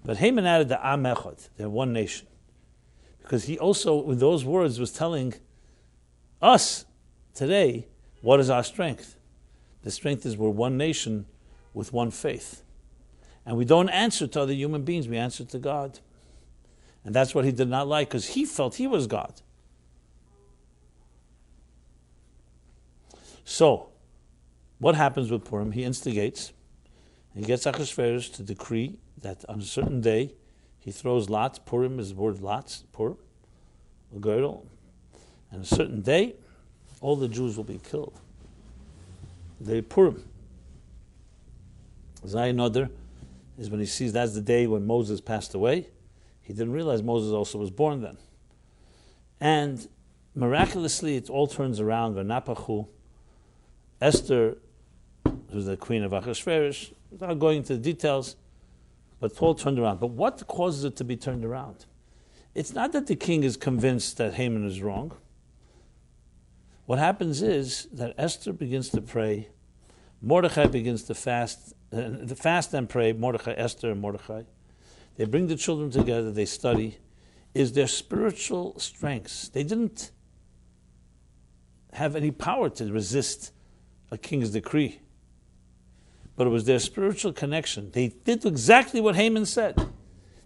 But Haman added the Am Echad, they're one nation. Because he also, with those words, was telling us today, what is our strength? The strength is we're one nation with one faith. And we don't answer to other human beings, we answer to God. And that's what he did not like, because he felt he was God. So, what happens with Purim? He instigates, he gets Achashverosh to decree that on a certain day, he throws lots. Purim is the word lots, Purim, a girdle. And a certain day, all the Jews will be killed. The Purim. Zayin Oder is when he sees that's the day when Moses passed away. He didn't realize Moses also was born then. And miraculously, it all turns around. V'napachu. Esther, who's the queen of Achashverosh, without going into the details, but it's all turned around. But what causes it to be turned around? It's not that the king is convinced that Haman is wrong. What happens is that Esther begins to pray, Mordechai begins to fast and pray, Mordechai, Esther, and Mordechai. They bring the children together, they study. Is their spiritual strengths. They didn't have any power to resist a king's decree. But it was their spiritual connection. They did exactly what Haman said.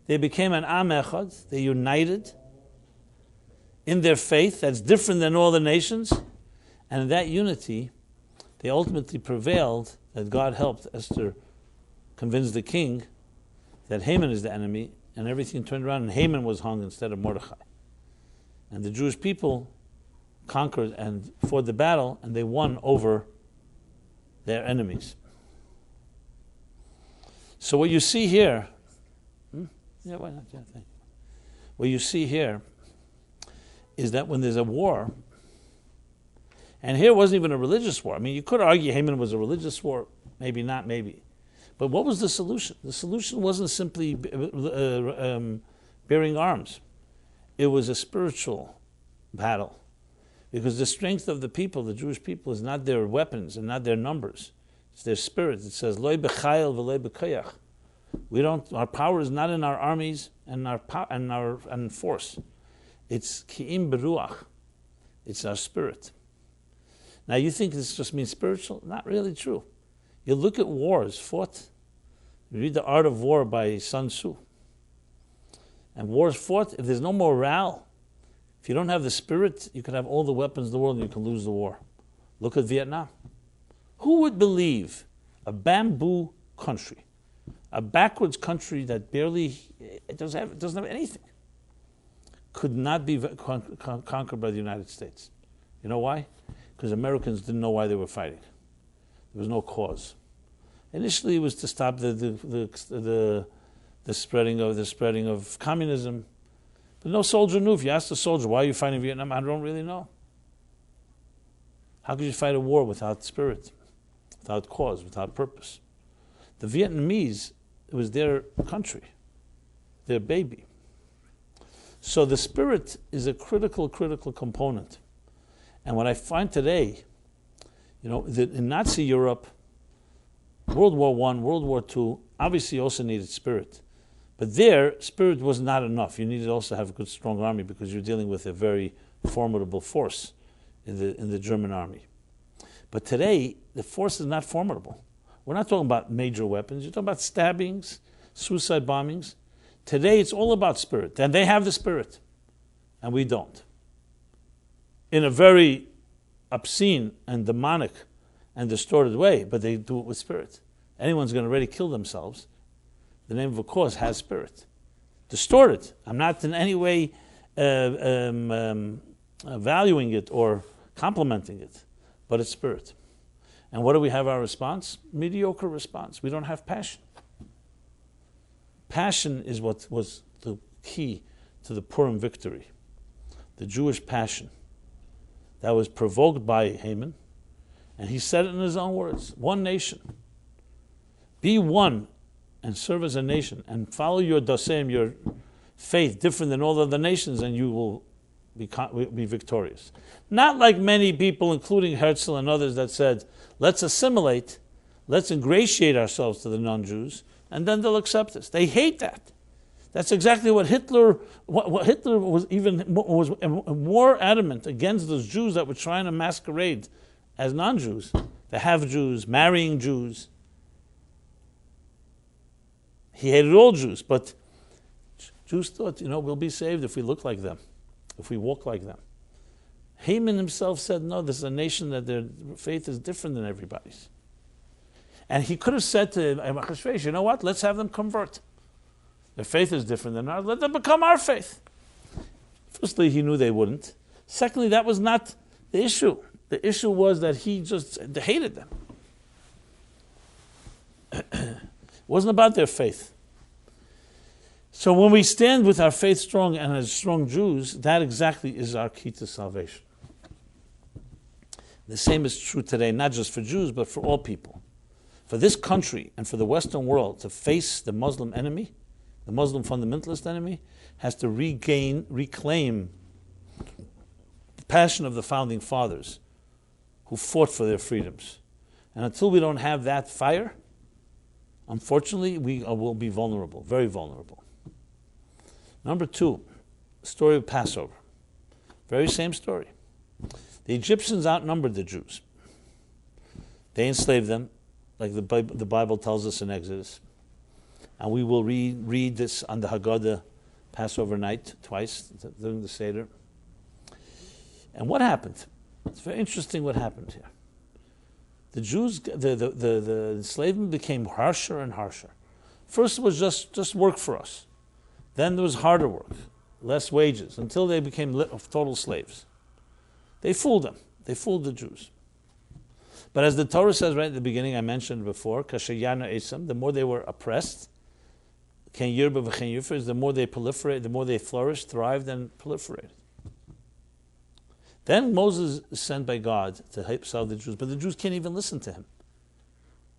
They became an Am Echad. They united in their faith that's different than all the nations. And in that unity, they ultimately prevailed, that God helped Esther convince the king that Haman is the enemy, and everything turned around, and Haman was hung instead of Mordechai. And the Jewish people conquered and fought the battle, and they won over their enemies. So what you see here, yeah, why not? Yeah, thank you. What you see here is that when there's a war, and here wasn't even a religious war. I mean, you could argue Haman was a religious war, maybe not, maybe. But what was the solution? The solution wasn't simply bearing arms. It was a spiritual battle. Because the strength of the people, the Jewish people, is not their weapons and not their numbers. It's their spirit. It says, Loi b'chayil v'loi b'koyach. Our power is not in our armies and our force. It's ki'im beruach. It's our spirit. Now you think this just means spiritual? Not really true. You look at wars fought. You read The Art of War by Sun Tzu. And wars fought, if there's no morale, if you don't have the spirit, you could have all the weapons in the world and you can lose the war. Look at Vietnam. Who would believe a bamboo country, a backwards country that barely, it doesn't have anything, could not be conquered by the United States? You know why? Because Americans didn't know why they were fighting. There was no cause. Initially, it was to stop the spreading of communism. But no soldier knew. If you asked a soldier, why are you fighting Vietnam? I don't really know. How could you fight a war without spirit, without cause, without purpose? The Vietnamese, it was their country, their baby. So the spirit is a critical component. And what I find today, that in Nazi Europe, World War I, World War II, obviously also needed spirit. But there, spirit was not enough. You needed to also have a good, strong army because you're dealing with a very formidable force in the German army. But today, the force is not formidable. We're not talking about major weapons. You're talking about stabbings, suicide bombings. Today, it's all about spirit. And they have the spirit, and we don't. In a very obscene and demonic and distorted way, but they do it with spirit. Anyone's going to already kill themselves. The name of a cause has spirit. Distorted. I'm not in any way valuing it or complimenting it, but it's spirit. And what do we have our response? Mediocre response. We don't have passion. Passion is what was the key to the Purim victory. The Jewish passion that was provoked by Haman. And he said it in his own words. One nation. Be one and serve as a nation and follow your dasem, your faith, different than all other nations, and you will be victorious. Not like many people, including Herzl and others, that said, let's assimilate, let's ingratiate ourselves to the non-Jews, and then they'll accept us. They hate that. That's exactly what Hitler was more adamant against those Jews that were trying to masquerade as non-Jews, the half-Jews, marrying Jews. He hated all Jews, but Jews thought, we'll be saved if we look like them, if we walk like them. Haman himself said, no, this is a nation that their faith is different than everybody's. And he could have said to Achashverosh, you know what, let's have them convert. Their faith is different than ours, let them become our faith. Firstly, he knew they wouldn't. Secondly, that was not the issue. The issue was that he just hated them. It wasn't about their faith. So when we stand with our faith strong and as strong Jews, that exactly is our key to salvation. The same is true today, not just for Jews, but for all people. For this country and for the Western world to face the Muslim enemy, the Muslim fundamentalist enemy, has to reclaim the passion of the founding fathers who fought for their freedoms. And until we don't have that fire, unfortunately, we will be vulnerable, very vulnerable. Number 2, story of Passover. Very same story. The Egyptians outnumbered the Jews. They enslaved them, like the Bible tells us in Exodus. And we will read this on the Haggadah Passover night twice during the Seder. And what happened? It's very interesting what happened here. The Jews, the enslavement became harsher and harsher. First it was just work for us. Then there was harder work, less wages, until they became total slaves. They fooled them. They fooled the Jews. But as the Torah says right at the beginning, I mentioned before, Kashayana Esam, the more they were oppressed, Ken Yirba v'chen Yufers, the more they proliferated, the more they flourished, thrived, and proliferated. Then Moses is sent by God to help save the Jews, but the Jews can't even listen to him.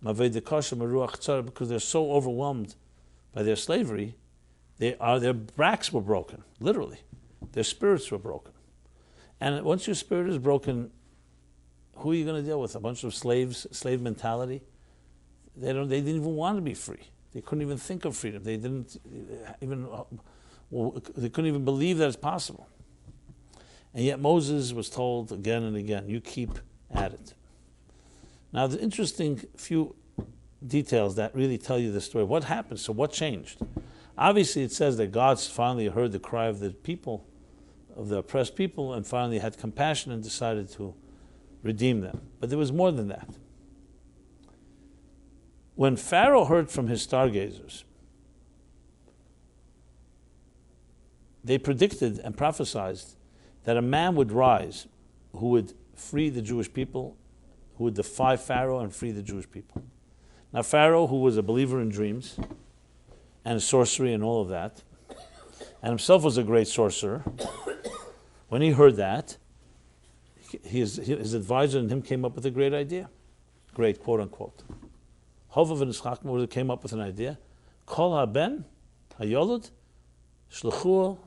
Because they're so overwhelmed by their slavery, their backs were broken, literally. Their spirits were broken. And once your spirit is broken, who are you going to deal with? A bunch of slaves, slave mentality? They didn't even want to be free. They couldn't even think of freedom. They couldn't even believe that it's possible. And yet Moses was told again and again, you keep at it. Now the interesting few details that really tell you the story. What happened? So what changed? Obviously it says that God finally heard the cry of the people, of the oppressed people, and finally had compassion and decided to redeem them. But there was more than that. When Pharaoh heard from his stargazers, they predicted and prophesied that a man would rise who would free the Jewish people, who would defy Pharaoh and free the Jewish people. Now Pharaoh, who was a believer in dreams and sorcery and all of that, and himself was a great sorcerer, when he heard that, his advisor and him came up with a great idea. Great, quote unquote. Hovav and Yitzchak came up with an idea. Kol haben hayolud shlechuo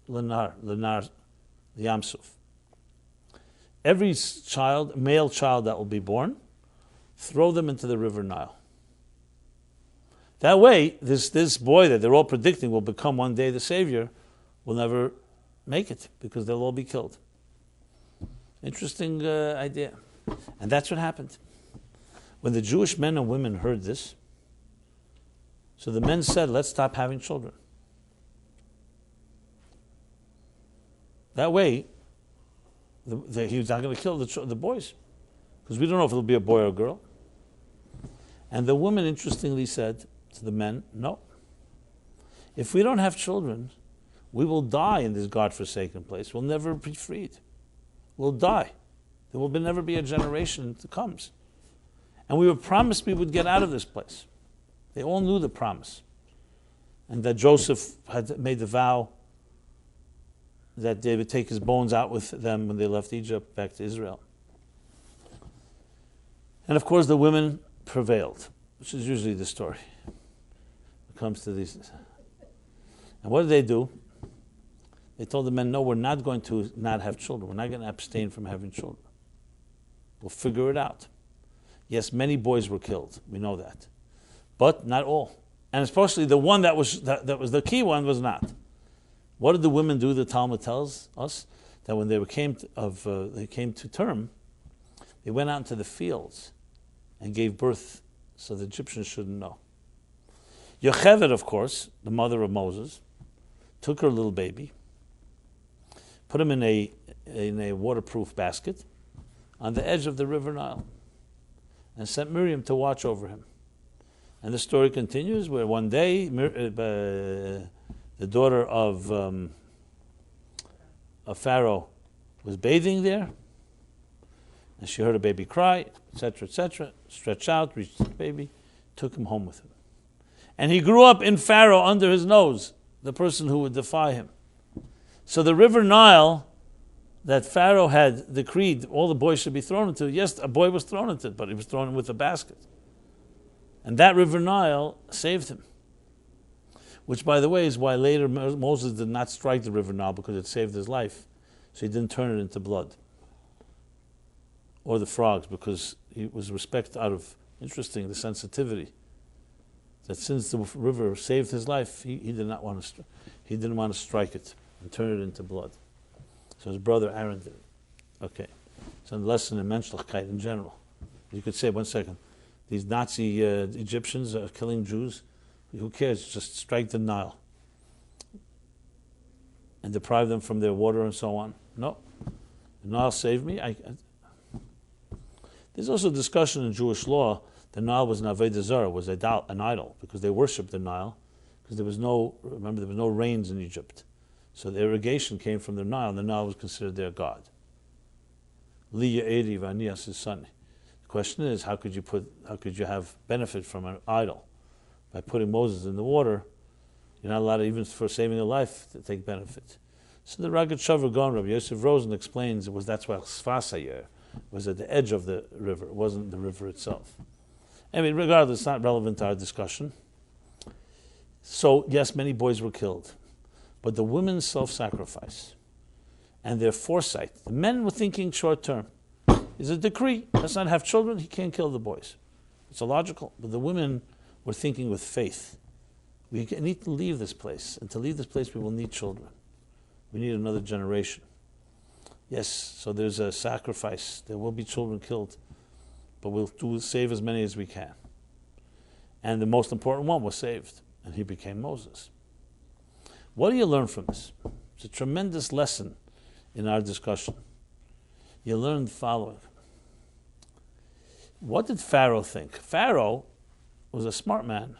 lenar Yamsuf. every child, male child that will be born, throw them into the river Nile. That way, this boy that they're all predicting will become one day the savior will never make it because they'll all be killed. Interesting idea. And that's what happened. When the Jewish men and women heard this, so the men said, let's stop having children. That way, he's not going to kill the boys, because we don't know if it'll be a boy or a girl. And the woman, interestingly, said to the men, no. If we don't have children, we will die in this God-forsaken place. We'll never be freed. We'll die. There will never be a generation that comes. And we were promised we would get out of this place. They all knew the promise. And that Joseph had made the vow that they would take his bones out with them when they left Egypt back to Israel. And of course the women prevailed, which is usually the story when it comes to these. And what did they do? They told the men, no, we're not going to not have children. We're not going to abstain from having children. We'll figure it out. Yes, many boys were killed. We know that. But not all. And especially the one that was the key one was not. What did the women do? The Talmud tells us that when they came to term, they went out into the fields and gave birth so the Egyptians shouldn't know. Yocheved, of course, the mother of Moses, took her little baby, put him in a waterproof basket on the edge of the river Nile, and sent Miriam to watch over him. And the story continues where one day the daughter of Pharaoh was bathing there, and she heard a baby cry, etc., stretched out, reached the baby, took him home with him. And he grew up in Pharaoh under his nose, the person who would defy him. So the river Nile that Pharaoh had decreed all the boys should be thrown into, yes, a boy was thrown into it, but he was thrown in with a basket. And that river Nile saved him. Which, by the way, is why later Moses did not strike the river Nile, because it saved his life. So he didn't turn it into blood. Or the frogs, because he was respect out of, interesting, the sensitivity. That since the river saved his life, he didn't want to strike it and turn it into blood. So his brother Aaron did it. Okay. So a lesson in Menschlichkeit in general. You could say, one second, these Nazi Egyptians are killing Jews. Who cares? Just strike the Nile and deprive them from their water and so on. No. The Nile saved me. There's also discussion in Jewish law. The Nile was an Avodah Zarah, was an idol, because they worshipped the Nile, because there was no rains in Egypt. So the irrigation came from the Nile, and the Nile was considered their god. Li Ya'eri v'ani asisani. The question is, how could you have benefit from an idol? By putting Moses in the water, you're not allowed, even for saving a life, to take benefit. So the Ragat Shavar Gaon, Rabbi Yosef Rosen explains that's why Sfasayer was at the edge of the river. It wasn't the river itself. I mean, regardless, it's not relevant to our discussion. So, yes, many boys were killed. But the women's self-sacrifice and their foresight, the men were thinking short-term. There's a decree. Let's not have children. He can't kill the boys. It's illogical. But the women were thinking with faith. We need to leave this place. And to leave this place, we will need children. We need another generation. Yes, so there's a sacrifice. There will be children killed. But we'll save as many as we can. And the most important one was saved. And he became Moses. What do you learn from this? It's a tremendous lesson in our discussion. You learn the following. What did Pharaoh think? Pharaoh was a smart man,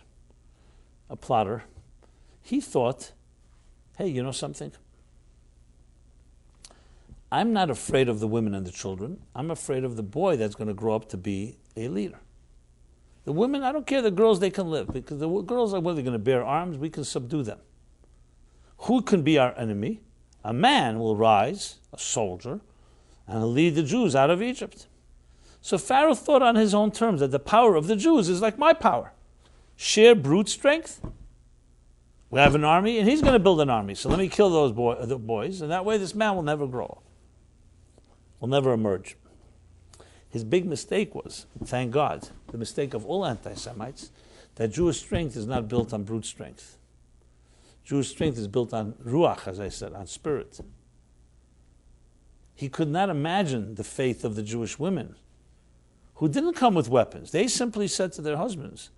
a plotter. He thought, hey, you know something? I'm not afraid of the women and the children. I'm afraid of the boy that's going to grow up to be a leader. The women, I don't care, the girls, they can live, because the girls are going to bear arms, we can subdue them. Who can be our enemy? A man will rise, a soldier, and lead the Jews out of Egypt. So Pharaoh thought on his own terms that the power of the Jews is like my power. Sheer brute strength. We have an army, and he's going to build an army. So let me kill those the boys, and that way this man will never grow up. will never emerge. His big mistake was, thank God, the mistake of all anti-Semites, that Jewish strength is not built on brute strength. Jewish strength is built on ruach, as I said, on spirit. He could not imagine the faith of the Jewish women, who didn't come with weapons. They simply said to their husbands,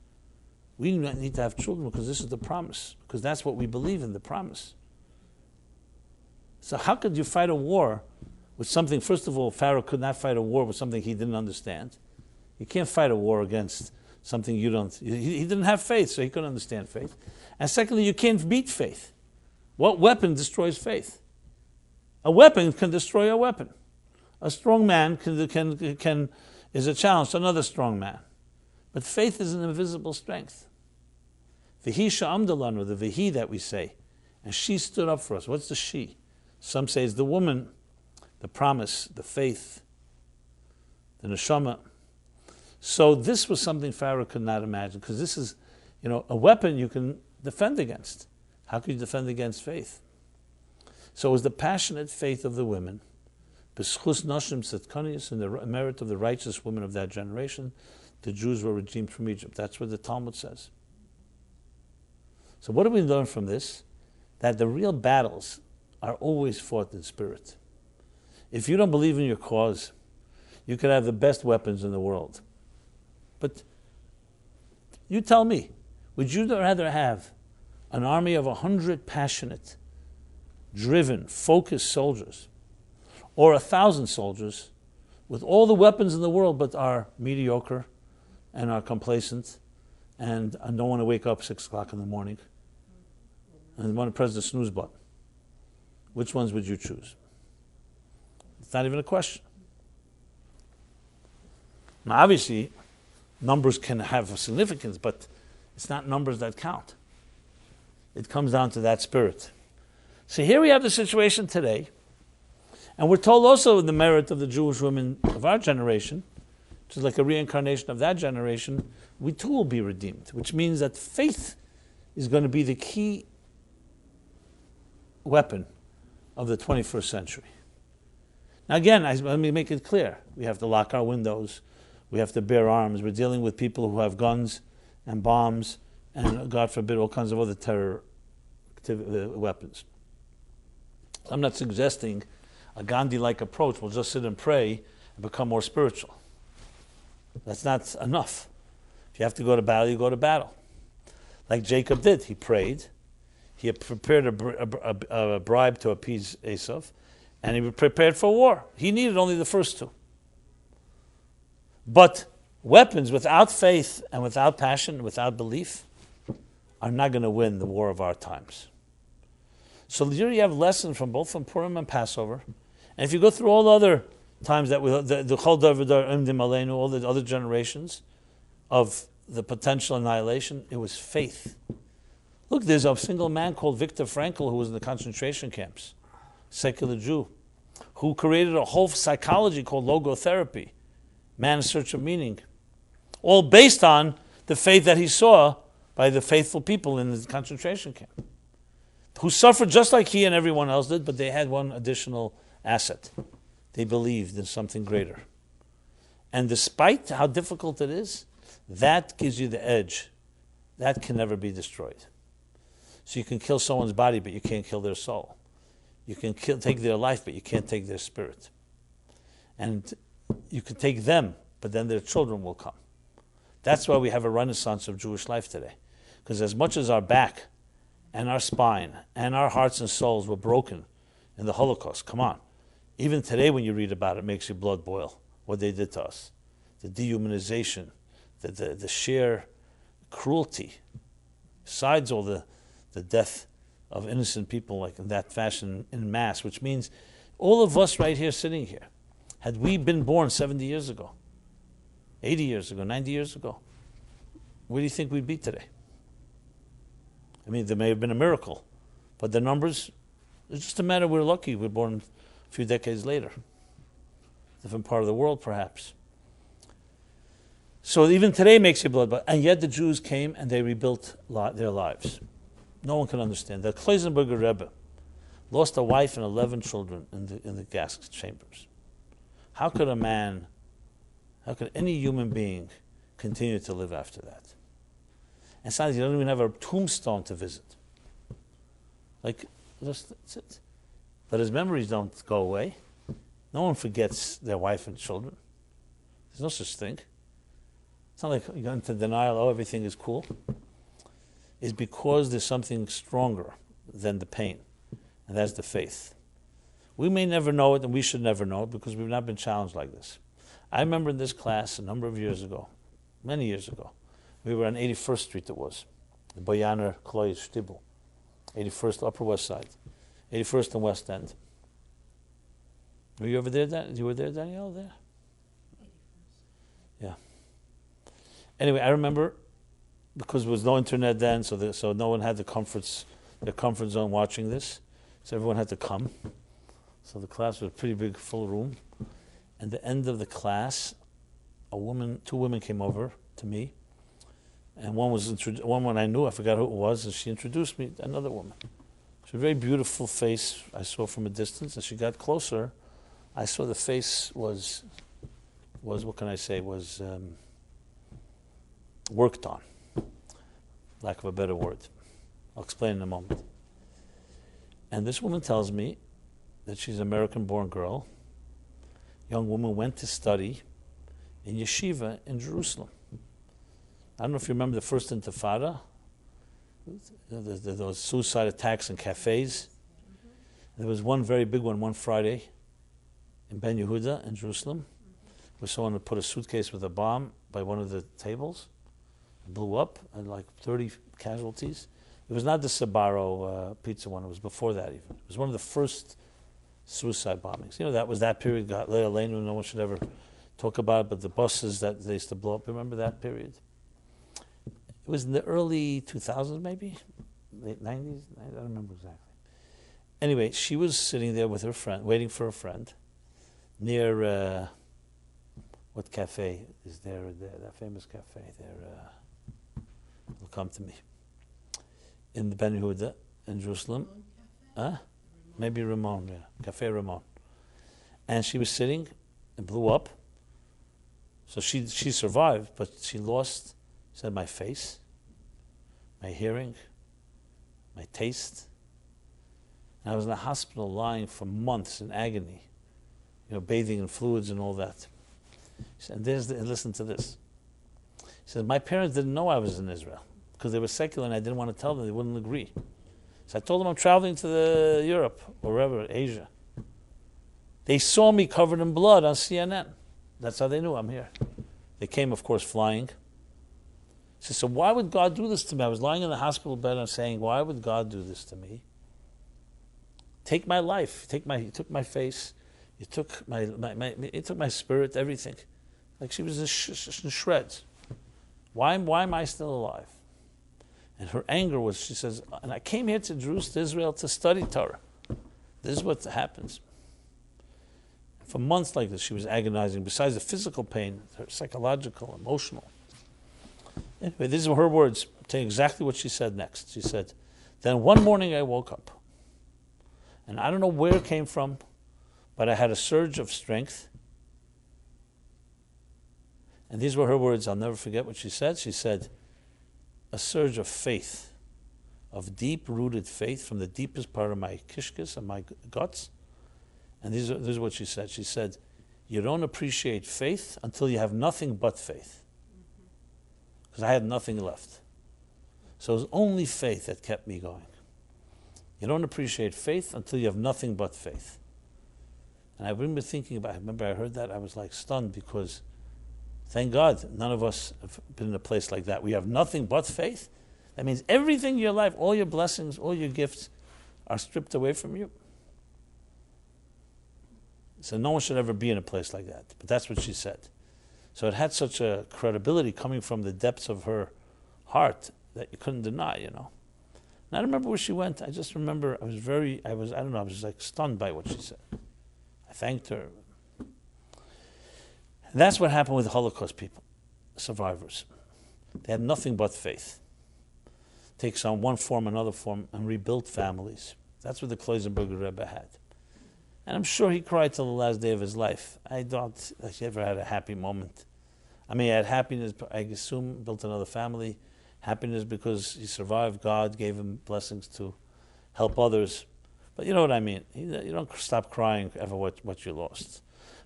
we need to have children because this is the promise, because that's what we believe in, the promise. So how could you fight a war with something? First of all, Pharaoh could not fight a war with something he didn't understand. You can't fight a war against something you don't... He didn't have faith, so he couldn't understand faith. And secondly, you can't beat faith. What weapon destroys faith? A weapon can destroy a weapon. A strong man is a challenge to another strong man. But faith is an invisible strength. Vihi sha'amdalan, or the Vihi that we say. And she stood up for us. What's the she? Some say it's the woman, the promise, the faith, the neshama. So this was something Pharaoh could not imagine, because this is, a weapon you can defend against. How could you defend against faith? So it was the passionate faith of the women, b'schus nashim tzedkanius, in the merit of the righteous women of that generation, the Jews were redeemed from Egypt. That's what the Talmud says. So what do we learn from this? That the real battles are always fought in spirit. If you don't believe in your cause, you could have the best weapons in the world. But you tell me, would you rather have an army of 100 passionate, driven, focused soldiers, or 1,000 soldiers with all the weapons in the world but are mediocre and are complacent and don't want to wake up 6 o'clock in the morning and want to press the snooze button? Which ones would you choose? It's not even a question. Now, obviously, numbers can have a significance, but it's not numbers that count. It comes down to that spirit. So here we have the situation today, and we're told also in the merit of the Jewish women of our generation, which is like a reincarnation of that generation, we too will be redeemed, which means that faith is going to be the key weapon of the 21st century. Now again, let me make it clear. We have to lock our windows. We have to bear arms. We're dealing with people who have guns and bombs and, God forbid, all kinds of other terror weapons. I'm not suggesting a Gandhi-like approach will just sit and pray and become more spiritual. That's not enough. If you have to go to battle, you go to battle. Like Jacob did. He prayed. He had prepared a bribe to appease Esau, and he prepared for war. He needed only the first two. But weapons without faith and without passion, without belief, are not going to win the war of our times. So here you have lessons from both from Purim and Passover. And if you go through all the other times that all the other generations of the potential annihilation, it was faith. Look, there's a single man called Viktor Frankl who was in the concentration camps, secular Jew, who created a whole psychology called logotherapy, man in search of meaning, all based on the faith that he saw by the faithful people in the concentration camp, who suffered just like he and everyone else did, but they had one additional asset. They believed in something greater. And despite how difficult it is, that gives you the edge. That can never be destroyed. So you can kill someone's body, but you can't kill their soul. You can take their life, but you can't take their spirit. And you can take them, but then their children will come. That's why we have a renaissance of Jewish life today. Because as much as our back and our spine and our hearts and souls were broken in the Holocaust, come on. Even today when you read about it, it makes your blood boil, what they did to us. The dehumanization, the sheer cruelty, besides all the death of innocent people like in that fashion in mass, which means all of us right here sitting here, had we been born 70 years ago, 80 years ago, 90 years ago, where do you think we'd be today? I mean, there may have been a miracle, but the numbers, it's just a matter we're lucky we're born a few decades later. Different part of the world, perhaps. So even today makes your blood boil. And yet the Jews came and they rebuilt their lives. No one can understand. The Klausenberger Rebbe lost a wife and 11 children in the gas chambers. How could a man, how could any human being continue to live after that? And sometimes you don't even have a tombstone to visit. Like, that's it. But his memories don't go away. No one forgets their wife and children. There's no such thing. It's not like you go into denial, oh, everything is cool. It's because there's something stronger than the pain, and that's the faith. We may never know it, and we should never know it, because we've not been challenged like this. I remember in this class a number of years ago, many years ago, we were on 81st Street, it was, the Boyaner Kloy Shtibel, 81st Upper West Side, 81st and West End. Were you over there, you were there, Danielle, there? Yeah. Anyway, I remember, because there was no internet then, so no one had the comfort zone watching this, so everyone had to come. So the class was a pretty big, full room. And at the end of the class, two women came over to me, and one I knew, I forgot who it was, and she introduced me to another woman. She had a very beautiful face I saw from a distance, and she got closer. I saw the face was what can I say, was worked on, lack of a better word. I'll explain in a moment. And this woman tells me that she's an American-born girl. Young woman went to study in yeshiva in Jerusalem. I don't know if you remember the first Intifada, those suicide attacks in cafes. Mm-hmm. There was one very big one Friday in Ben Yehuda in Jerusalem, where someone had put a suitcase with a bomb by one of the tables. It blew up, and like 30 casualties. It was not the Sbarro pizza one, it was before that even. It was one of the first suicide bombings. You know, that was that period, Leah Lane, no one should ever talk about it, but the buses that they used to blow up, remember that period? It was in the early 2000s maybe? Late 90s? I don't remember exactly. Anyway, she was sitting there with her friend, waiting for a friend, near, what cafe is there, that famous cafe there, it'll come to me. In the Ben Yehuda in Jerusalem. Huh? Maybe Ramon, yeah. Cafe Ramon. And she was sitting, it blew up. So she survived, but she lost, said, my face, my hearing, my taste. And I was in the hospital lying for months in agony, bathing in fluids and all that. She said, and listen to this. She said, my parents didn't know I was in Israel because they were secular and I didn't want to tell them, they wouldn't agree. So I told them I'm traveling to Europe, or wherever, Asia. They saw me covered in blood on CNN. That's how they knew I'm here. They came, of course, flying. She said, so why would God do this to me? I was lying in the hospital bed and saying, why would God do this to me? Take my life. You took my face. You took my spirit, everything. Like she was in shreds. Why am I still alive? And her anger was, she says, and I came here to Jerusalem, to Israel, to study Torah. This is what happens. For months like this, she was agonizing. Besides the physical pain, her psychological, emotional. Anyway, these are her words. I'll tell you exactly what she said next. She said, then one morning I woke up. And I don't know where it came from, but I had a surge of strength. And these were her words. I'll never forget what she said. She said, a surge of faith, of deep-rooted faith from the deepest part of my kishkis and my guts. And this is what she said. She said, you don't appreciate faith until you have nothing but faith. Because I had nothing left. So it was only faith that kept me going. You don't appreciate faith until you have nothing but faith. And I remember thinking about it. I remember I heard that, I was like stunned because thank God none of us have been in a place like that. We have nothing but faith. That means everything in your life, all your blessings, all your gifts are stripped away from you. So no one should ever be in a place like that. But that's what she said. So it had such a credibility coming from the depths of her heart that you couldn't deny, And I don't remember where she went. I just remember I was like stunned by what she said. I thanked her. And that's what happened with the Holocaust people, survivors. They had nothing but faith. Takes on one form, another form, and rebuilt families. That's what the Kloisenberger Rebbe had. And I'm sure he cried till the last day of his life. I don't think he ever had a happy moment. I mean, he had happiness, I assume, built another family. Happiness because he survived. God gave him blessings to help others. But you know what I mean. You don't stop crying ever what you lost.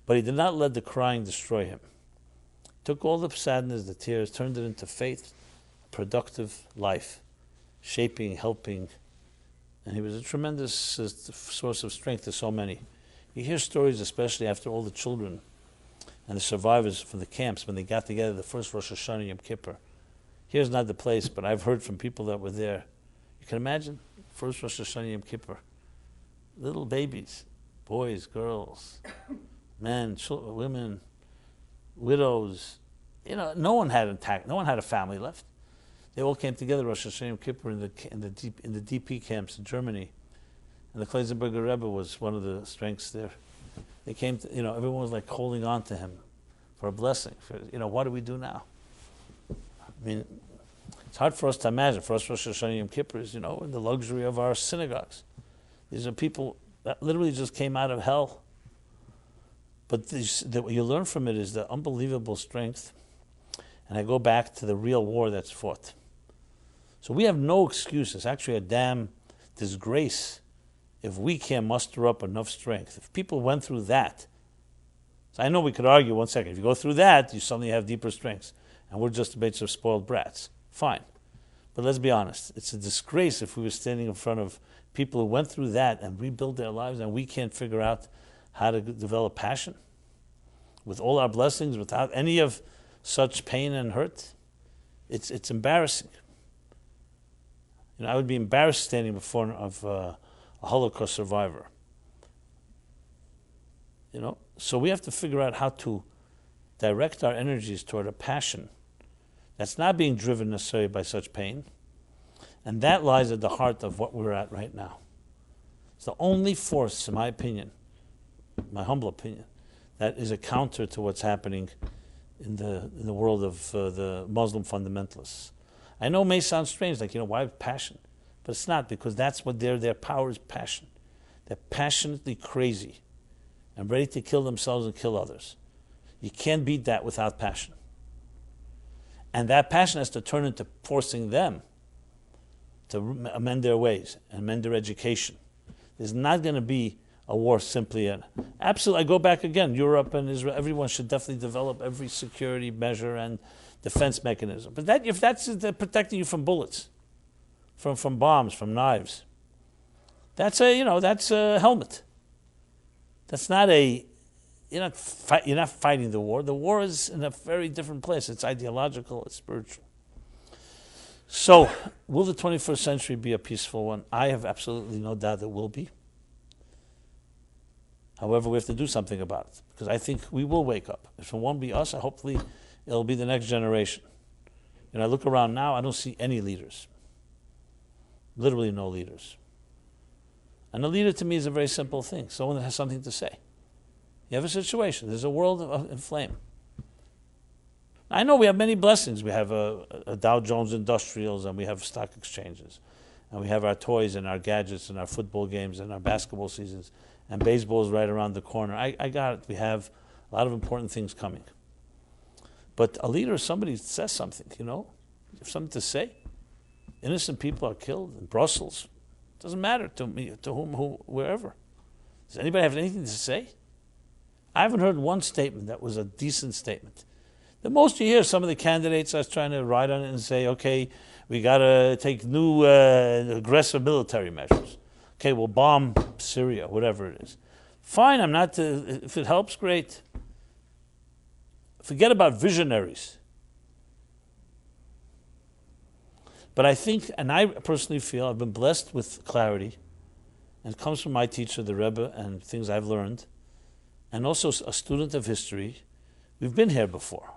But he did not let the crying destroy him. Took all the sadness, the tears, turned it into faith, productive life, shaping, helping. And he was a tremendous source of strength to so many. You hear stories, especially after all the children and the survivors from the camps, when they got together the first Rosh Hashanah Yom Kippur. Here's not the place, but I've heard from people that were there. You can imagine, first Rosh Hashanah Yom Kippur. Little babies, boys, girls, men, children, women, widows. You know, no one had a family left. They all came together Rosh Hashanah Yom Kippur in the DP camps in Germany, and the Kleisenberger Rebbe was one of the strengths there. They came to, everyone was like holding on to him for a blessing. What do we do now? I mean, it's hard for us to imagine. For us, Rosh Hashanah Yom Kippur is, in the luxury of our synagogues. These are people that literally just came out of hell. But what you learn from it is the unbelievable strength. And I go back to the real war that's fought. So we have no excuse. It's actually a damn disgrace if we can't muster up enough strength. If people went through that, so I know we could argue, one second, if you go through that, you suddenly have deeper strengths. And we're just a bunch of spoiled brats. Fine. But let's be honest. It's a disgrace if we were standing in front of people who went through that and rebuilt their lives, and we can't figure out how to develop passion with all our blessings, without any of such pain and hurt. It's embarrassing. I would be embarrassed standing before a Holocaust survivor. So we have to figure out how to direct our energies toward a passion that's not being driven necessarily by such pain. And that lies at the heart of what we're at right now. It's the only force, in my opinion, my humble opinion, that is a counter to what's happening in the world of the Muslim fundamentalists. I know it may sound strange, like, why passion? But it's not, because that's what their power is, passion. They're passionately crazy and ready to kill themselves and kill others. You can't beat that without passion. And that passion has to turn into forcing them to amend their ways and amend their education. There's not going to be a war simply. Absolutely, I go back again, Europe and Israel, everyone should definitely develop every security measure and defense mechanism. But if that's protecting you from bullets, from bombs, from knives, that's a helmet. That's not you're not fighting the war. The war is in a very different place. It's ideological, it's spiritual. So, will the 21st century be a peaceful one? I have absolutely no doubt it will be. However, we have to do something about it, because I think we will wake up. If it won't be us, hopefully it'll be the next generation. I look around now, I don't see any leaders. Literally no leaders. And a leader to me is a very simple thing, someone that has something to say. You have a situation, there's a world in flame. I know we have many blessings. We have a Dow Jones Industrials, and we have stock exchanges, and we have our toys and our gadgets and our football games and our basketball seasons, and baseball is right around the corner. I got it. We have a lot of important things coming. But a leader is somebody who says something, You have something to say. Innocent people are killed in Brussels. It doesn't matter to me, to whom, wherever. Does anybody have anything to say? I haven't heard one statement that was a decent statement. The most you hear, some of the candidates are trying to ride on it and say, okay, we got to take new aggressive military measures. Okay, we'll bomb Syria, whatever it is. Fine, if it helps, great. Forget about visionaries. But I think, and I personally feel, I've been blessed with clarity, and it comes from my teacher, the Rebbe, and things I've learned, and also a student of history. We've been here before.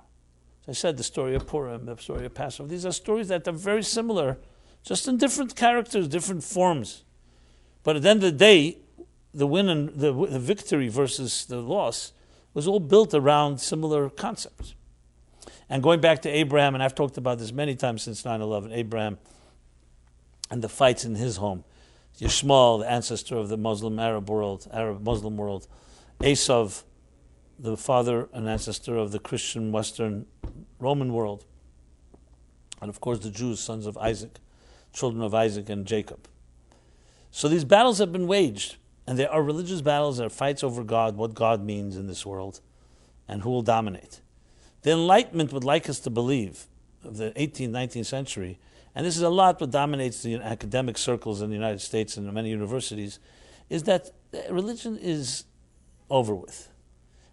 As I said, the story of Purim, the story of Passover, these are stories that are very similar, just in different characters, different forms. But at the end of the day, the win and the victory versus the loss was all built around similar concepts. And going back to Abraham, and I've talked about this many times since 9/11, Abraham and the fights in his home. Yishmael, the ancestor of the Muslim Arab Muslim world. Esav, the father and ancestor of the Christian Western Roman world. And of course the Jews, sons of Isaac, children of Isaac and Jacob. So these battles have been waged, and there are religious battles, there are fights over God, what God means in this world, and who will dominate. The Enlightenment would like us to believe, of the 18th, 19th century, and this is a lot what dominates the academic circles in the United States and many universities, is that religion is over with.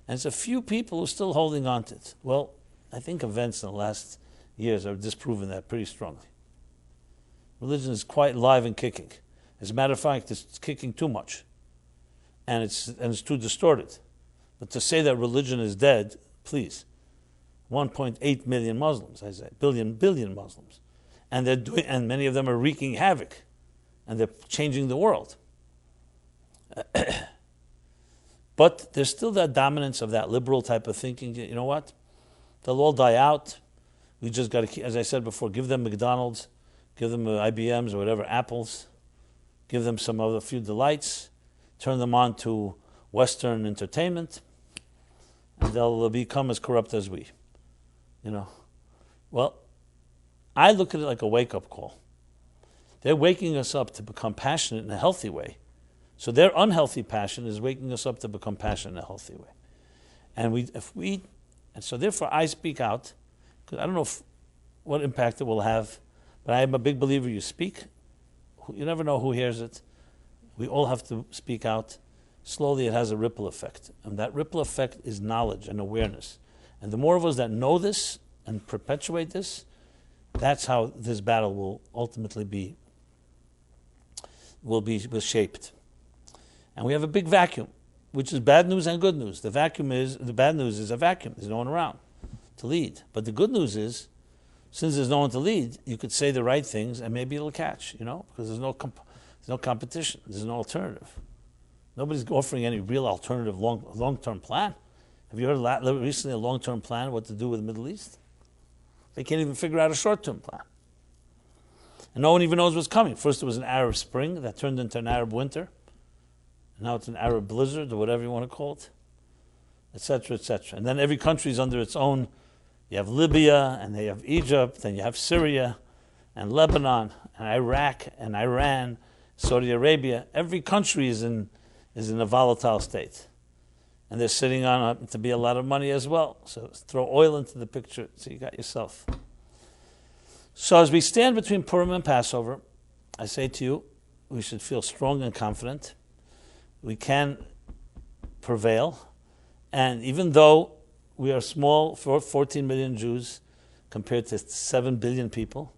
And it's a few people who are still holding on to it. Well, I think events in the last years have disproven that pretty strongly. Religion is quite live and kicking. As a matter of fact, it's kicking too much. And it's too distorted. But to say that religion is dead, please. 1.8 million Muslims, I say, billion Muslims. And many of them are wreaking havoc. And they're changing the world. But there's still that dominance of that liberal type of thinking. You know what? They'll all die out. We just got to, as I said before, give them McDonald's, give them IBMs or whatever, Apples, give them some other few delights, turn them on to Western entertainment, and they'll become as corrupt as we. You know. Well, I look at it like a wake-up call. They're waking us up to become passionate in a healthy way. So their unhealthy passion is waking us up to become passionate in a healthy way. And so therefore I speak out, because I don't know what impact it will have, but I am a big believer you speak. You never know who hears it. We all have to speak out. Slowly it has a ripple effect. And that ripple effect is knowledge and awareness. And the more of us that know this and perpetuate this, that's how this battle will ultimately be shaped. And we have a big vacuum, which is bad news and good news. The bad news is a vacuum. There's no one around to lead. But the good news is, since there's no one to lead, you could say the right things and maybe it'll catch, because there's no competition. There's no alternative. Nobody's offering any real alternative long-term plan. Have you heard recently a long-term plan what to do with the Middle East? They can't even figure out a short-term plan. And no one even knows what's coming. First it was an Arab spring that turned into an Arab winter. Now it's an Arab blizzard, or whatever you want to call it, etc., etc. And then every country is under its own. You have Libya, and they have Egypt, and you have Syria, and Lebanon, and Iraq, and Iran, Saudi Arabia. Every country is in a volatile state. And they're sitting on to be a lot of money as well. So throw oil into the picture, so you got yourself. So as we stand between Purim and Passover, I say to you, we should feel strong and confident. We can prevail. And even though we are small, 14 million Jews compared to 7 billion people,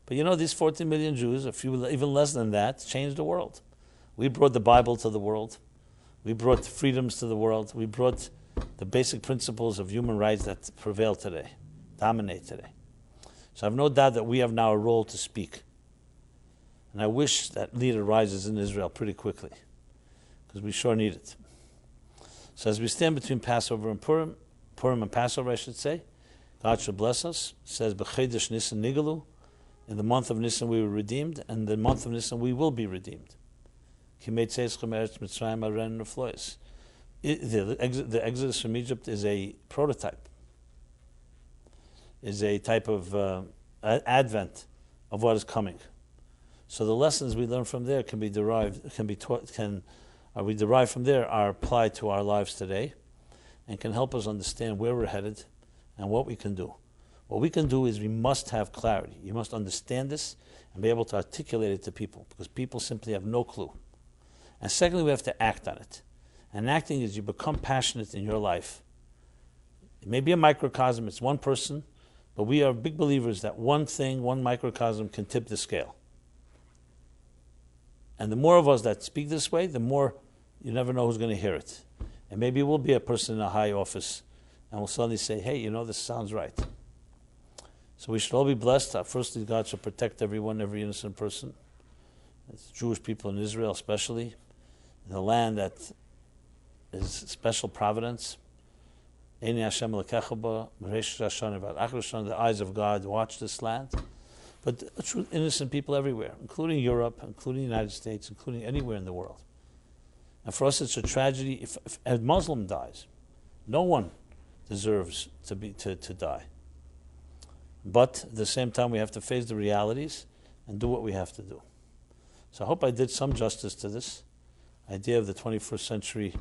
but these 14 million Jews, a few even less than that, changed the world. We brought the Bible to the world. We brought freedoms to the world. We brought the basic principles of human rights that prevail today, dominate today. So I have no doubt that we have now a role to speak. And I wish that leader rises in Israel pretty quickly, because we sure need it. So as we stand between Passover and Purim and Passover, I should say, God should bless us. It says, B'chedesh Nisan Nigalu, in the month of Nisan we were redeemed, and in the month of Nisan we will be redeemed. The Exodus from Egypt is a prototype, is a type of advent of what is coming. So the lessons we learn from there we derive from there are applied to our lives today, and can help us understand where we're headed and what we can do. What we can do is we must have clarity. You must understand this and be able to articulate it to people, because people simply have no clue. And secondly, we have to act on it. And acting is you become passionate in your life. It may be a microcosm, it's one person, but we are big believers that one thing, one microcosm can tip the scale. And the more of us that speak this way, the more you never know who's going to hear it. And maybe we'll be a person in a high office and we'll suddenly say, hey, this sounds right. So we should all be blessed. Firstly, God should protect everyone, every innocent person. It's Jewish people in Israel especially, in the land that is special providence. The eyes of God watch this land. but innocent people everywhere, including Europe, including the United States, including anywhere in the world. And for us, it's a tragedy. If a Muslim dies, no one deserves to die. But at the same time, we have to face the realities and do what we have to do. So I hope I did some justice to this idea of the 21st century,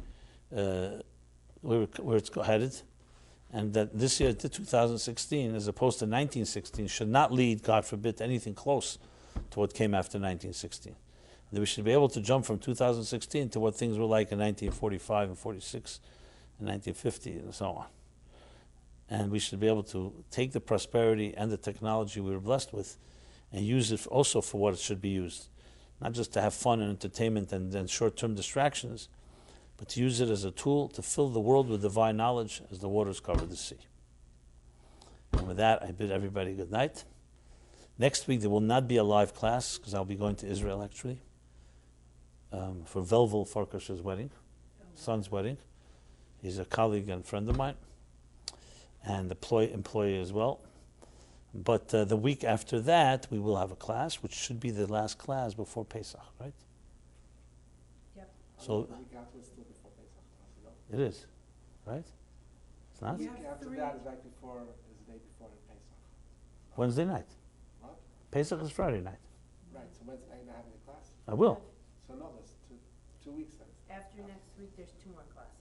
where it's headed, and that this year, to 2016, as opposed to 1916, should not lead, God forbid, to anything close to what came after 1916. That we should be able to jump from 2016 to what things were like in 1945 and 46 and 1950 and so on. And we should be able to take the prosperity and the technology we were blessed with and use it also for what it should be used. Not just to have fun and entertainment and short-term distractions, but to use it as a tool to fill the world with divine knowledge as the waters cover the sea. And with that, I bid everybody good night. Next week, there will not be a live class because I'll be going to Israel, actually, for Velvel Farkash's wedding, son's wedding. He's a colleague and friend of mine, and employee as well. But the week after that, we will have a class, which should be the last class before Pesach, right? Yep. So The week after is still before Pesach. it is, right? It's not? The week after that is right before, is the day before the Pesach. Wednesday night. What? Pesach is Friday night. Right, so Wednesday night you're not having a class? I will. So no, there's two weeks then. After next week, there's 2 more classes.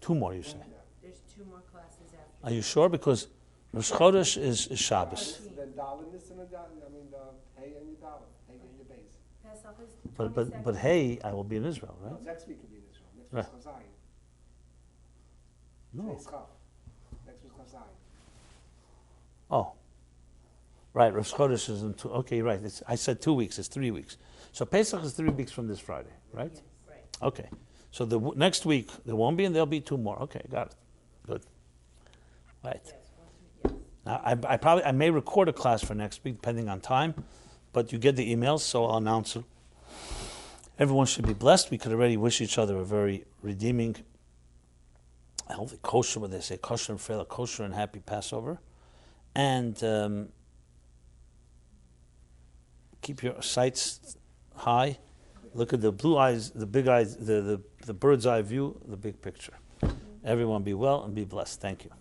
2 more, you say? Yeah. There's 2 more classes after. Are you sure? Because Rosh Chodesh is Shabbos. Then Dalinist and the hay and your Dalin, hay and your base. Pesach is But 22nd. hey, I will be in Israel, No, right? next week will be in Israel. Next Right. week's Chazayin. No. Today's Chav. Next week's Chazayin. Oh. Right, Rosh Chodesh is in 2. Okay, right. I said 2 weeks. It's 3 weeks. So Pesach is 3 weeks from this Friday, right? Yes, right. Okay. So the next week there won't be, and there'll be 2 more. Okay, got it. Good. Right. Yes, once we, yes. Now I may record a class for next week, depending on time, but you get the emails, so I'll announce it. Everyone should be blessed. We could already wish each other a very redeeming, healthy, kosher, what they say, kosher and freila, kosher and happy Passover, and keep your sights high. Look at the blue eyes, the big eyes, the bird's eye view, the big picture. Everyone be well and be blessed. Thank you.